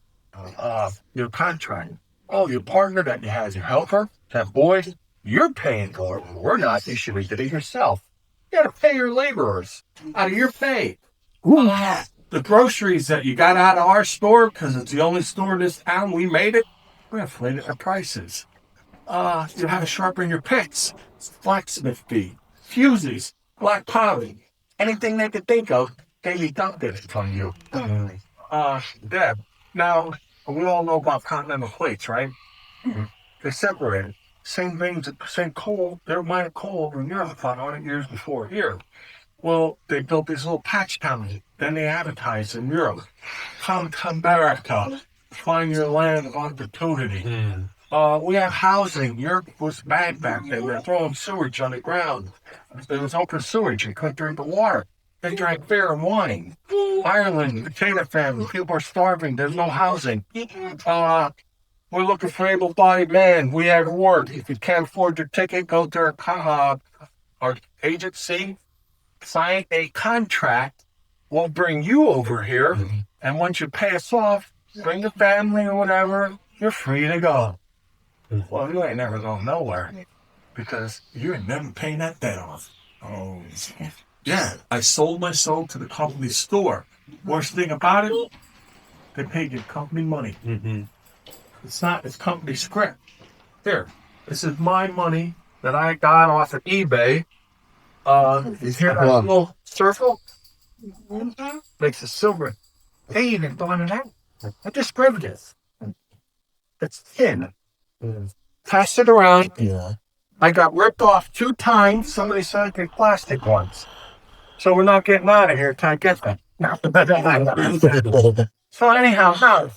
Your contract. Oh, your partner that you had, your helper, that boy, you're paying for it. We're not. You should have did it yourself. You got to pay your laborers out of your pay. The groceries that you got out of our store, because it's the only store in this town, we made it, we inflated the prices. You had to sharpen your picks, blacksmith fee, fuses, black powder, anything they could think of, they deducted it from you. Deb, now, we all know about continental plates, right? They separated. Same things, same coal, their mine of coal over in Europe about 100 years before here. Well, they built these little patch towns. Then they advertised in Europe. Come to America. Find your land of opportunity. We have housing. Europe was bad back then. They're throwing sewage on the ground. There was open sewage. You couldn't drink the water. They drank beer and wine. Ireland, potato famine. People are starving. There's no housing. We're looking for able-bodied man. We have work. If you can't afford your ticket, go to our agency. Sign a contract. We'll bring you over here. And once you pay us off, bring the family or whatever, you're free to go. Well, you ain't never going nowhere because you ain't never paying that debt off. Oh, yeah. I sold my soul to the company store. Worst thing about it, they paid your company money. It's company script. Here, this is my money that I got off of eBay. You hear that little circle? Makes a silver. They even thought of that. I just grabbed this. It's thin. Pass it around. Yeah. I got ripped off 2 times. Somebody sent me plastic ones. So we're not getting out of here till I get that. So anyhow,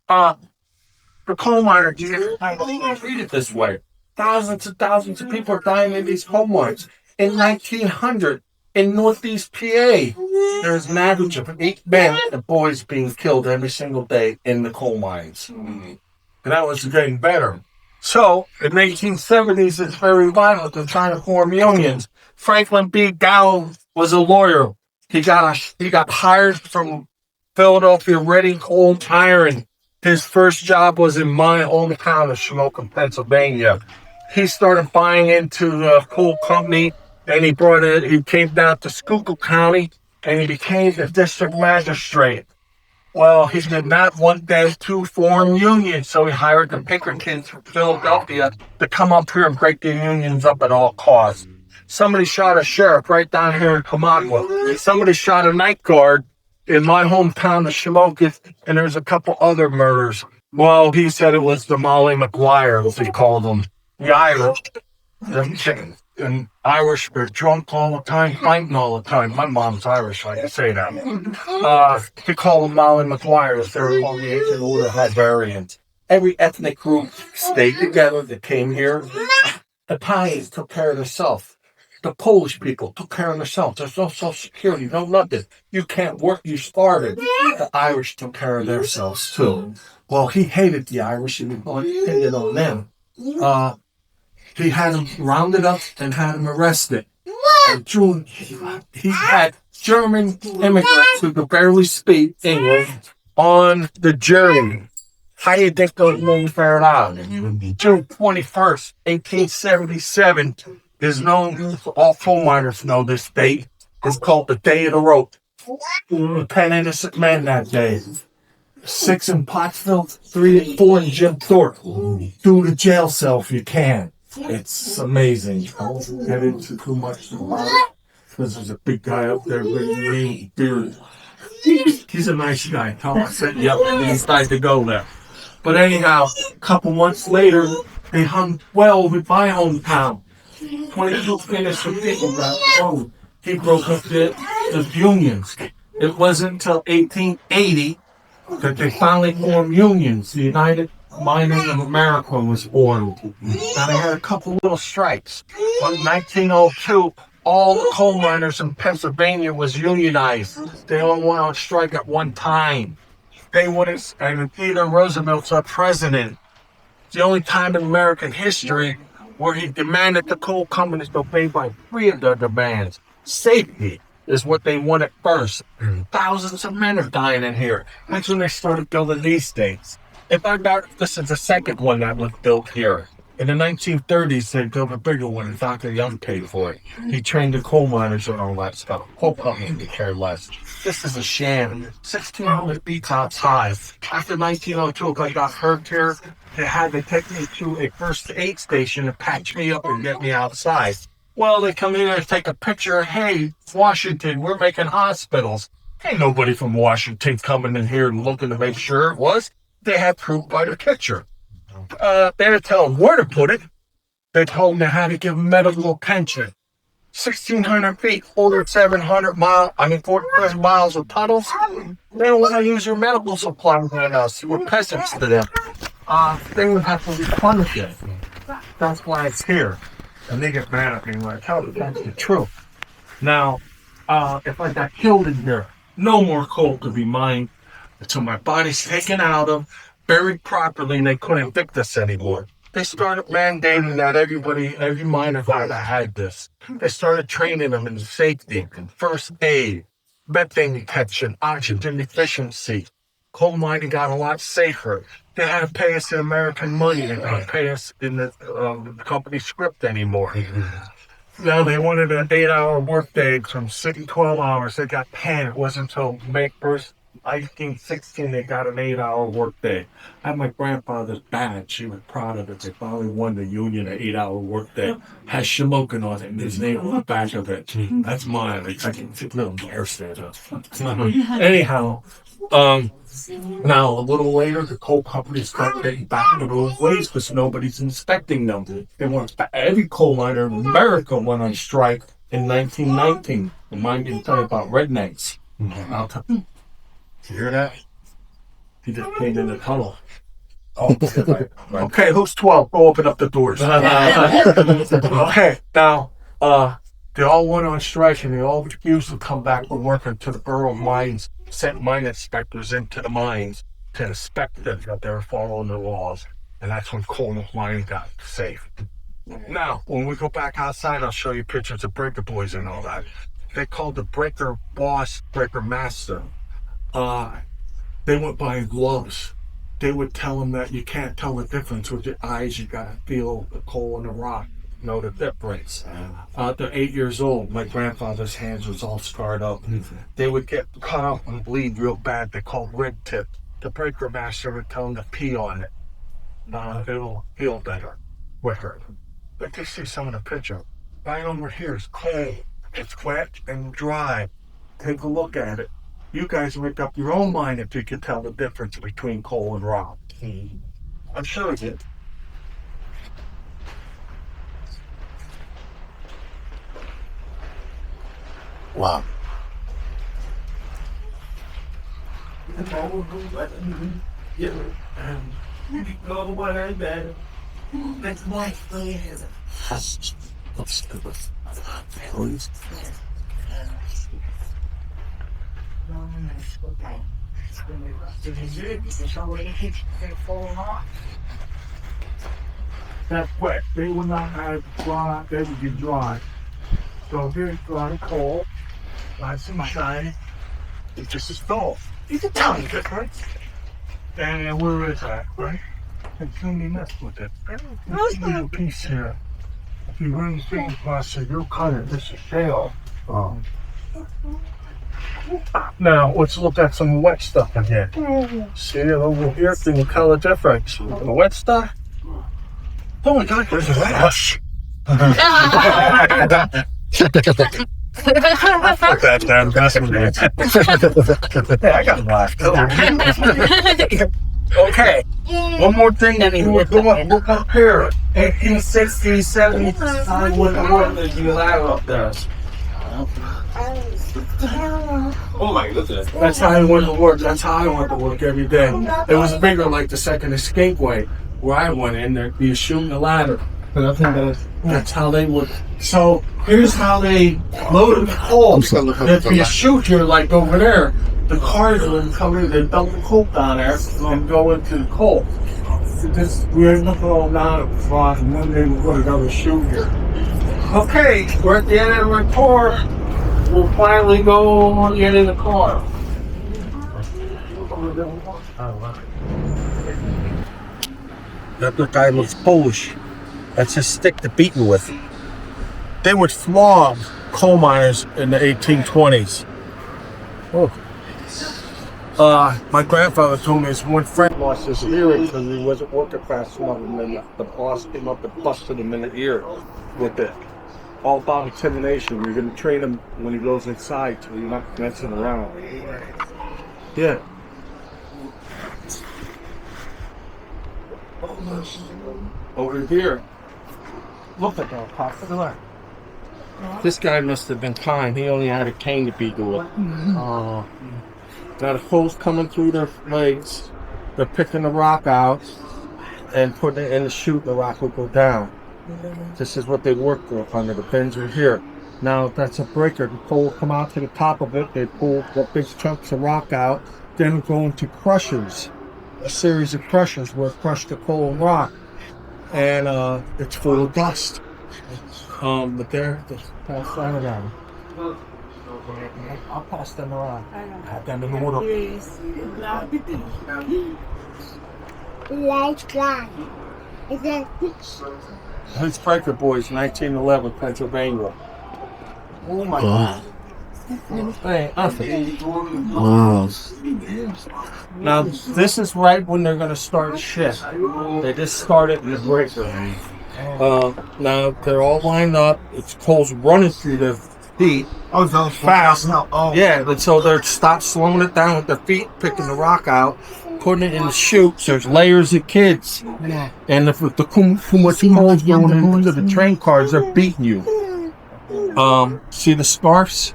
the coal miner, I don't read it this way. Thousands and thousands of people are dying in these coal mines. In 1900, in Northeast PA, there's an average of 8 men and boys being killed every single day in the coal mines. And that was getting better. So, in the 1870s, it's very violent. They're trying to form unions. Franklin B. Gow was a lawyer. He got hired from Philadelphia Reading Coal Iron. His first job was in my hometown of Shamokin, Pennsylvania. He started buying into the coal company, and he came down to Schuylkill County, and he became the district magistrate. Well, he did not want them to form unions, so he hired the Pinkertons from Philadelphia to come up here and break the unions up at all costs. Somebody shot a sheriff right down here in Camagua. Somebody shot a night guard in my hometown of Shamokin, and there's a couple other murders. Well, he said it was the Molly McGuire, as he called them. The Irish. And Irish, they're drunk all the time, fighting all the time. My mom's Irish, I can say that. They call them Molly McGuires. They're all the ancient order Hiberians. Every ethnic group stayed together that came here. The Italians took care of themselves. The Polish people took care of themselves. There's no social security, no nothing. You can't work, you starving. The Irish took care of themselves too. Well, he hated the Irish and he depended on them. He had them rounded up and had them arrested. And he had German immigrants who could barely speak English on the jury. How do you think those men fared out? June 21st, 1877 is known, all coal miners know this date. It's called the Day of the Rope. 10 innocent men that day. 6 in Pottsville, 4 in Jim Thorpe. Do the jail cell if you can. It's amazing. I won't get into too much about it because there's a big guy up there with a green beard. He's a nice guy. I said, yep, and he decided to go there. But anyhow, a couple months later, they hung 12 in my hometown. 22 innocent people got hung. He broke up the unions. It wasn't until 1880 that they finally formed unions. The United Miners of America was formed. Now they had a couple little strikes. In 1902, all the coal miners in Pennsylvania was unionized. They only went on strike at one time. They wouldn't, and Theodore Roosevelt's our president. It's the only time in American history where he demanded the coal companies to obey by 3 of their demands. Safety is what they wanted first. Thousands of men are dying in here. That's when they started building these states. This is the second one that was built here. In the 1930s, they built a bigger one, and Dr. Young paid for it. He trained the coal miners and all that stuff. Coal companies could care less. This is a sham. 1,600 beat-tops high. After 1902, I got hurt here. They had to take me to a first aid station to patch me up and get me outside. Well, they come in there and take a picture. Hey, Washington, we're making hospitals. Ain't nobody from Washington coming in here and looking to make sure it was. They had proof by the picture. They didn't tell them where to put it. They told them they had to give them medical attention. 1,600 feet, over 40 miles of tunnels. They don't want to use your medical supplies on us. We're peasants to them. They would have to replenish it. That's why it's here. And they get mad at me when I tell them that's the truth. Now, if I got killed in here, no more coal could be mined until my body's taken out of, buried properly, and they couldn't evict us anymore. They started mandating that every miner had this. They started training them in safety, first aid, methane detection, oxygen efficiency. Coal mining got a lot safer. They had to pay us in American money. They didn't pay us in the company script anymore. Now they wanted an 8-hour workday from 6 to 12 hours. They got 10. It wasn't until May 1st, 1916, they got an 8-hour workday. I had my grandfather's badge. He was proud of it. They finally won the union an 8-hour workday. Has Shamokin on it and his name on the back of it. That's mine. I can fit a little embarrassed there. Anyhow, now a little later, the coal companies start getting back to those ways because nobody's inspecting them. They want every coal miner in America went on strike in 1919. And mine didn't tell you about rednecks. I'll tell you. You hear that? He just came in the tunnel. Oh, okay, who's 12? Go open up the doors. Okay, now, they all went on strike and they all refused to come back to work until the Bureau of Mines sent mine inspectors into the mines to inspect them that they were following the laws. And that's when coal mining got safe. Now, when we go back outside, I'll show you pictures of breaker boys and all that. They called the breaker boss, breaker master. They went buying gloves. They would tell them that you can't tell the difference with your eyes. You gotta feel the coal and the rock, know the difference. They're 8 years old. My grandfather's hands was all scarred up. They would get cut up and bleed real bad. They called red tip. The breaker master would tell them to pee on it. It'll heal better, quicker. But you see some of the picture. Right over here is coal. It's wet and dry. Take a look at it. You guys make up your own mind if you can tell the difference between coal and rock. I'm sure you. Wow. That's wet. They would not have dry, they would be dry. So here's dry coal, nice and shiny. It's just a stove. You can tell the difference. And where is that, right? And somebody messed with it. There's a little piece here. If you run the thing across it, you'll cut it. This is shale. Now, let's look at some wet stuff again. See it over here? Can you tell the difference? The wet stuff? Oh my God, there's a rush. Put that down. I got laughed. Okay, one more thing. Look up here. 1860s, 70s, when the work that you allowed up there. Oh my goodness. That's how I went to work. That's how I went to work every day. It was bigger like the second escapeway where I went in there. You shoot the ladder. And I think that's how they would. So here's how they loaded the coal. If you shoot here like over there, the cars would come in, they dump the coal down there and go into the coal. We're looking all down at the front and one day we're going to go shoot here. Okay, we're at the end of the report. We'll finally go get in the car. That guy looks Polish. That's his stick to beat you with. They would flog coal miners in the 1820s. Oh. My grandfather told me his one friend lost his hearing because he wasn't working fast enough, and then the boss came up and busted him in the ear with it. All about intimidation. You're going to train him when he goes inside so you're not messing around. Yeah. Over here. Look at that popular. This guy must have been kind. He only had a cane to beat to it. Got a hose coming through their legs. They're picking the rock out and putting it in the chute. The rock will go down. This is what they work with under. The pins are here. Now that's a breaker. The coal will come out to the top of it. They pull the big chunks of rock out. Then go into crushers. A series of crushers where it crush the coal and rock. And it's full of dust. But there, just pass that around. I'll pass them around. Have them in order. Light line. Is it? It's Breaker Boys, 1911, Pennsylvania. Oh my Wow. Hey, nothing. Wow. Now, this is right when they're going to start shift. They just started in the breaker. Now, they're all lined up. It's coals running through their feet. Oh, so Fast. No. Oh, Yeah, and so they're slowing it down with their feet, picking the rock out, putting it in the chutes. There's layers of kids. And if the too much coal's going into the train cars, they're beating you. See the scarfs?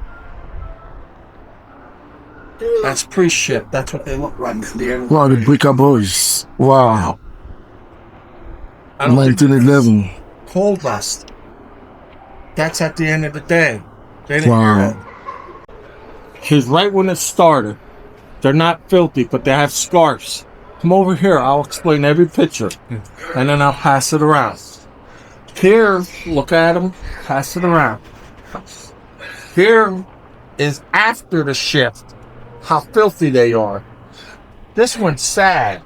That's pre-ship. That's what they look like. Wow, the Breaker Boys. Wow. I don't think 1911. coal dust. That's at the end of the day. They didn't Wow. hear it. Here's right when it started. They're not filthy, but they have scarves. Come over here. I'll explain every picture. And then I'll pass it around. Here, look at them. Pass it around. Here is after the shift. How filthy they are. This one's sad.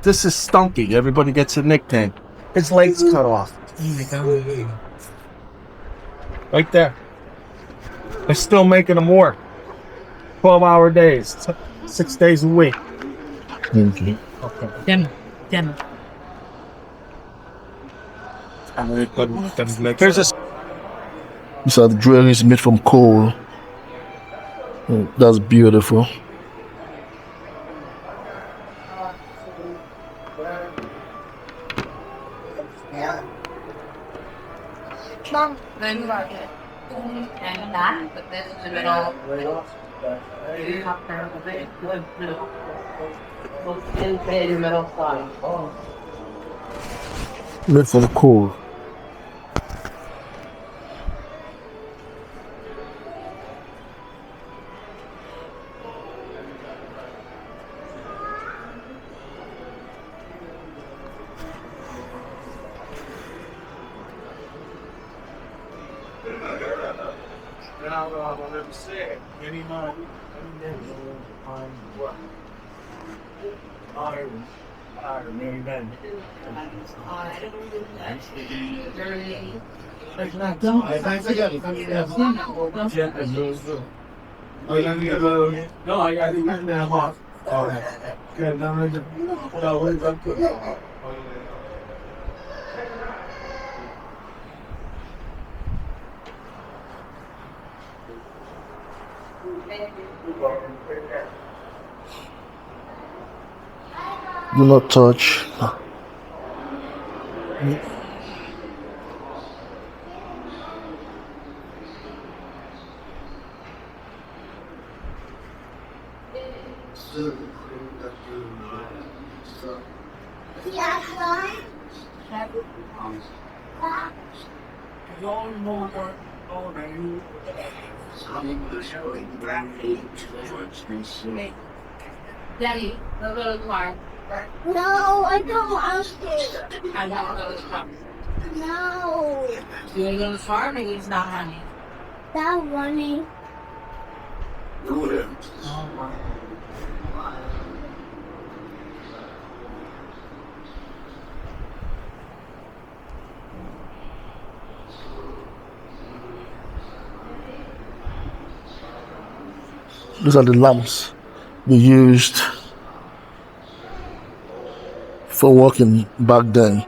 This is Stunky. Everybody gets a nickname. His legs cut off. Right there. They're still making them work. 12-hour days. 6 days a week. Thank you. Demo. Here's a These are the jewelries made from coal. That's beautiful. Mom. Then market. And that, but then in the middle. Top down a bit. In the middle side. Made from coal. No, I got it now. Do not touch. Daddy, let's go to the car. No, I don't want to. I want to go to the car. No. You want to go to the car? Maybe it's not honey. That running. These are the lamps we used for walking back then.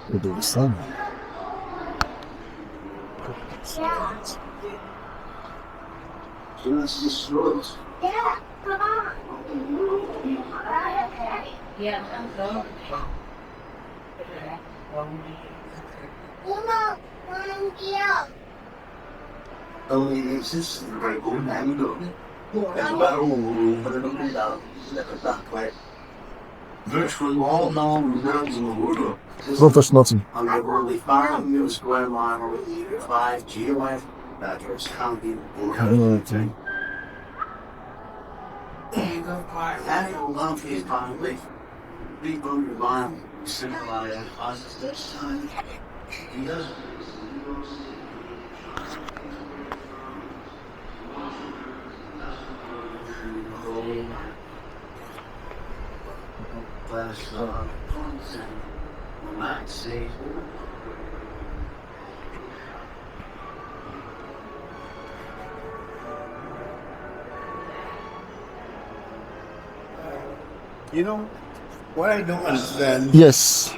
With the sun. Yeah, come on. Yeah. So, Uma, yeah. Virtually all known rhythms in the world. Don't touch nothing. On the early farm, new square mile, 5 GOF, Badgers County, Okay. Having a love is probably reboot your mind, symbolize causes this time. He doesn't. Last might see. You know, what I don't understand Yes.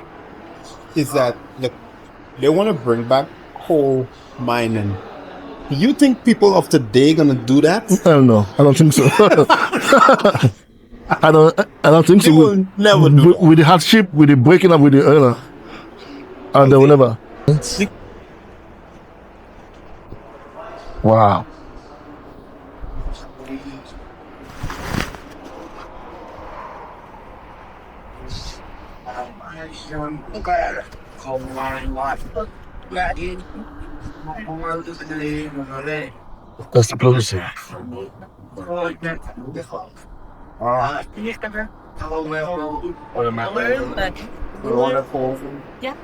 is that they want to bring back coal mining. Do you think people of today gonna do that? I don't know. I don't think so. I don't think so. They will never do with, with the hardship, with the breaking up with the owner. And they will never. Wow. That's the policy. yeah.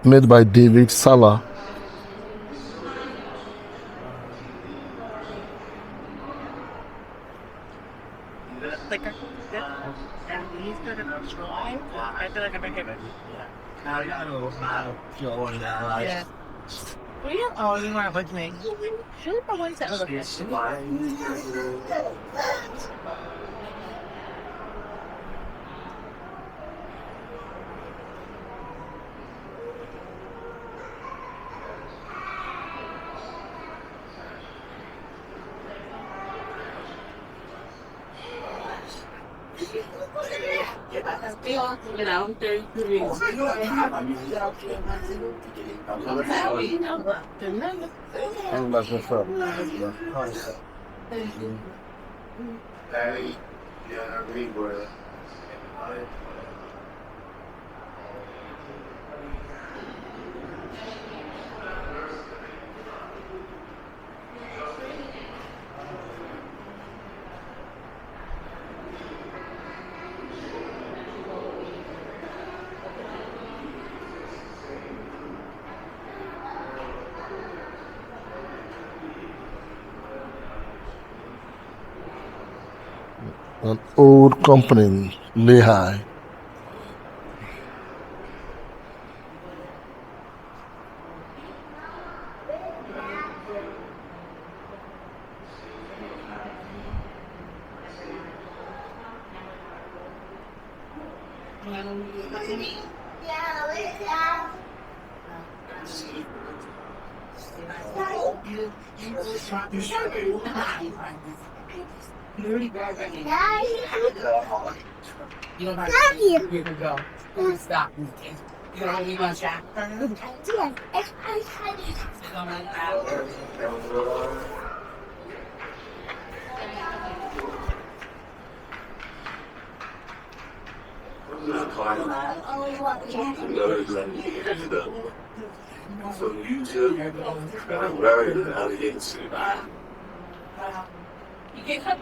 Made by David Salah. Like, and he's gonna try. I feel like I'm making it. Yeah. Well, you oh, you weren't with me. Should I one set of you know, An old company, Lehigh. you don't have to you can go. Stop. You don't need my jack. So you two are very elegant. You can come.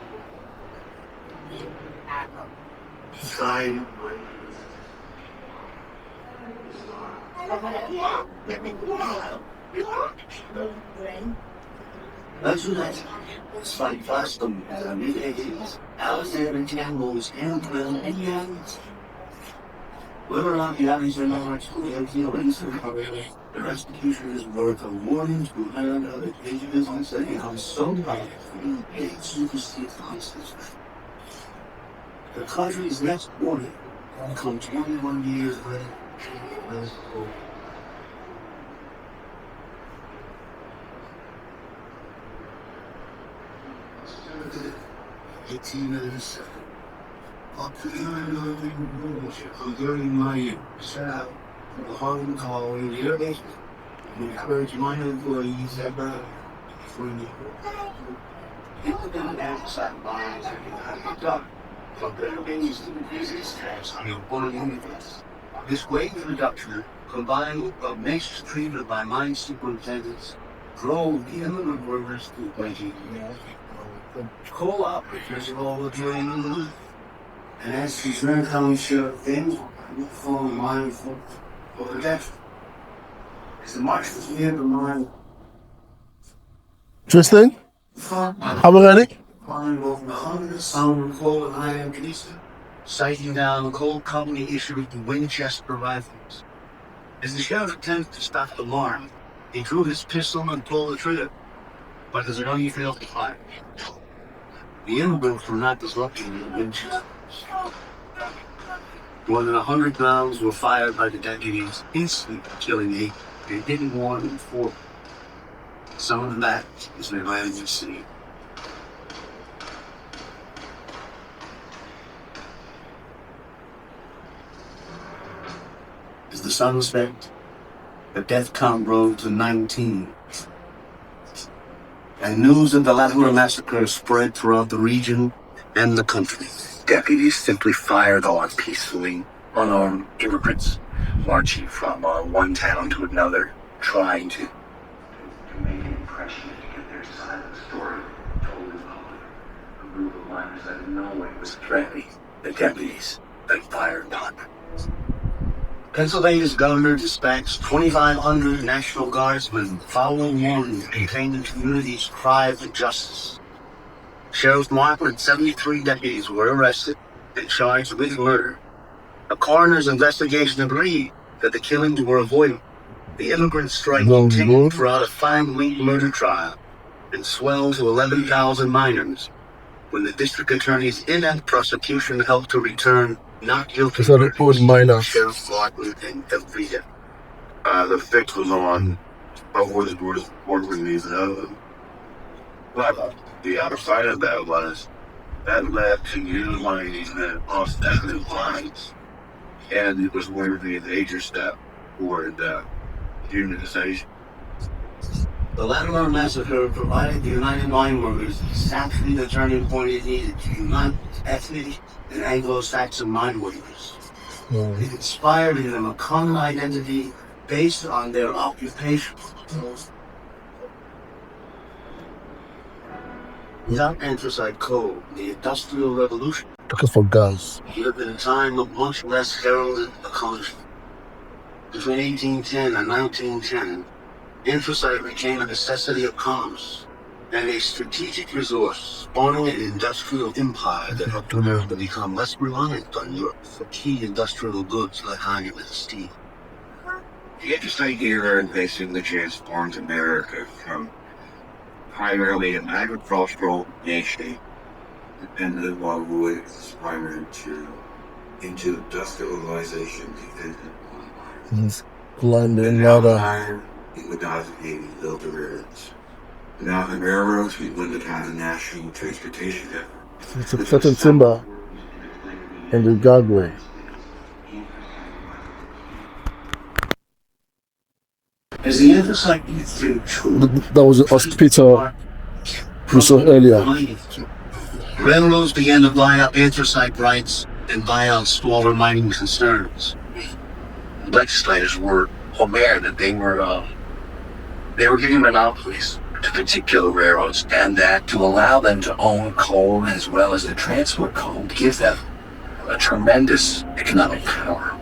Sign. That's what despite custom as a mid-80s, Alexander Campbell's handgun and guns. Whether or not the Abbeys are not their feelings are covered, the restitution is worth a warning to learn other pages and saying I'm so proud of you paid supersedes the hustlers. The country's next warning will come 21 years later. Let's go. 1897. Up to the regarding my set out for the Harlem Colony litigation and encourage minor employees ever for me. Independent outside lines are done for better ways to increase its tax on the employee universe. This wage reduction, combined with obnoxious treatment by mine superintendents, drove the immigrant workers to waging coal operators of all the during the move. And as the Grand County Sheriff things will fall in line for protection. As the marshals near the mine, Interesting. Are we ready? flying over the hundreds sound coal and iron police, sighting down the coal company issued the Winchester rifles. As the sheriff attempted to stop the alarm, he drew his pistol and pulled the trigger, but as it only failed to fire. The immigrants were not disrupting the Winchester. More than 100 rounds were fired by the deputies, instantly killing 8. They didn't want them for. Some of that is in Atlantic City. As the sun set, the death count rose to 19. And news of the Lattimore massacre spread throughout the region and the country. Deputies simply fired on peacefully unarmed immigrants marching from one town to another, trying to make an impression to get their side of the story told in public. A group of miners that in no way was threatening the deputies that fired upon them. Pennsylvania's governor dispatched 2,500 National Guardsmen following warnings contained in the community's cry for justice. Sheriff Markle and 73 deputies were arrested and charged with murder. A coroner's investigation agreed that the killings were avoidable. The immigrant strike continued throughout a 5-week murder trial and swelled to 11,000 miners when the district attorney's inept prosecution helped to return not guilty So it was minor. Sheriff Markle and every deputy. The fix was on before the board release. But the other side of that was that led to utilizing these men off ethnic lines. And it was where the major step toward unionization. The Lattimore massacre provided the United Mine Workers exactly the turning point it needed to unite ethnic and Anglo-Saxon mine workers. It inspired in them a common identity based on their occupation. Without anthracite coal, the Industrial Revolution Looking for gas. lived in a time of much less heralded accomplishment. Between 1810 and 1910, anthracite became a necessity of commerce and a strategic resource, spawning an industrial empire that helped America become less reliant on Europe for key industrial goods like iron and steel. The anthracite era basically transformed America from primarily an agricultural nation dependent on wood as its primary material into industrialization dependent on iron. Climbing Without ladder. iron, it would not have been built the railroads. Without the railroads, we wouldn't have had a national transportation network. It's a certain timber in the guardway. As the anthracite industry That was the hospital we saw earlier. railroads began to buy up anthracite rights and buy out smaller mining concerns. Legislators were aware that they were giving monopolies to particular railroads, and that to allow them to own coal as well as to transport coal gives them a tremendous economic power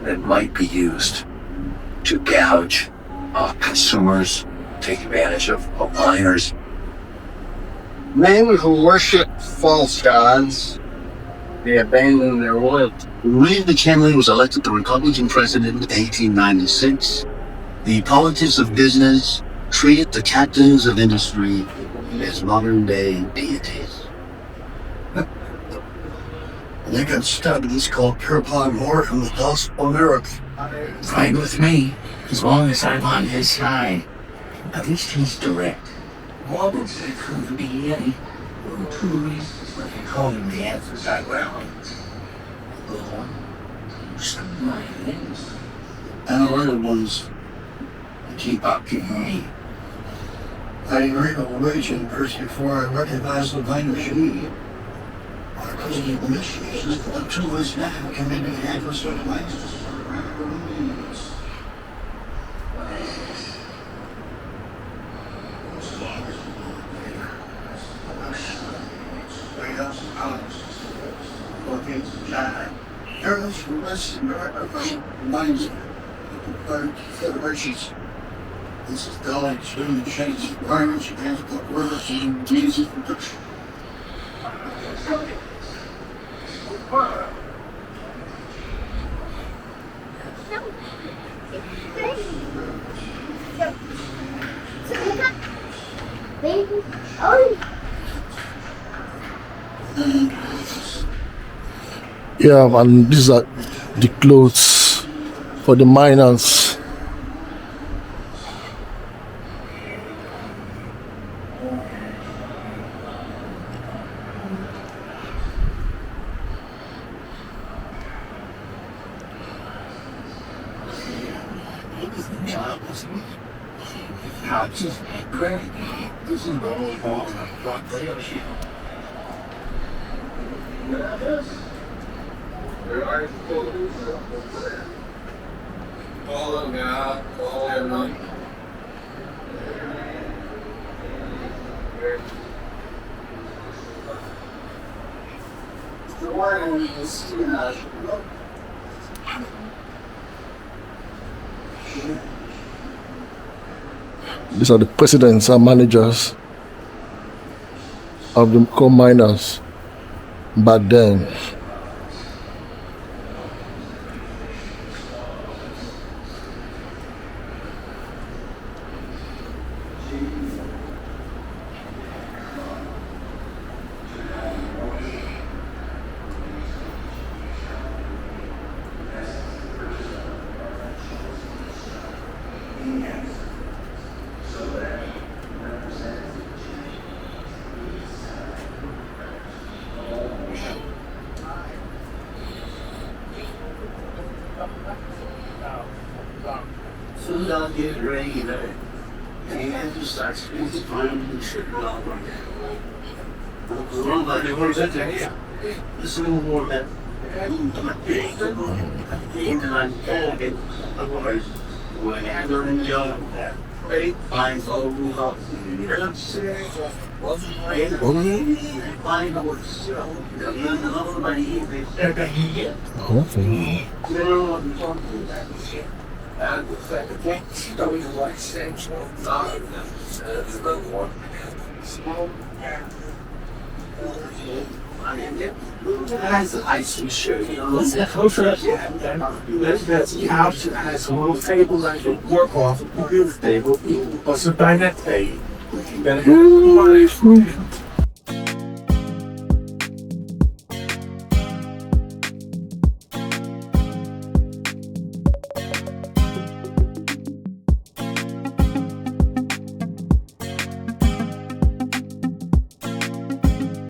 that might be used to gouge consumers, take advantage of miners, Men who worship false gods, they abandon their loyalty. William McKinley was elected the Republican president in 1896. The politics of business treated the captains of industry as modern-day deities. They got studies called Pierpont Morgan, the Gospel Miracle. Fine with me, as long as I'm on his side. At least he's direct. Probably couldn't be any truly what they call him the answers I well. And the other ones keep up to me. I read a religion first before I recognized the line of she. Because of the missions, the two is now committing the address of life. Airlines from West America reminds me of federations. This is Delhi extremely changed requirements you have to put workers in means of production. Yeah, and these are the clothes for the miners. These are the presidents and managers of the coal miners back then. Soon I'll get ready there. And you start to find the shit over. Somebody was at the here. This little more than has ice and shirt, you know. That's the couch that has a little table that you work off, a computer table, plus a dinette table.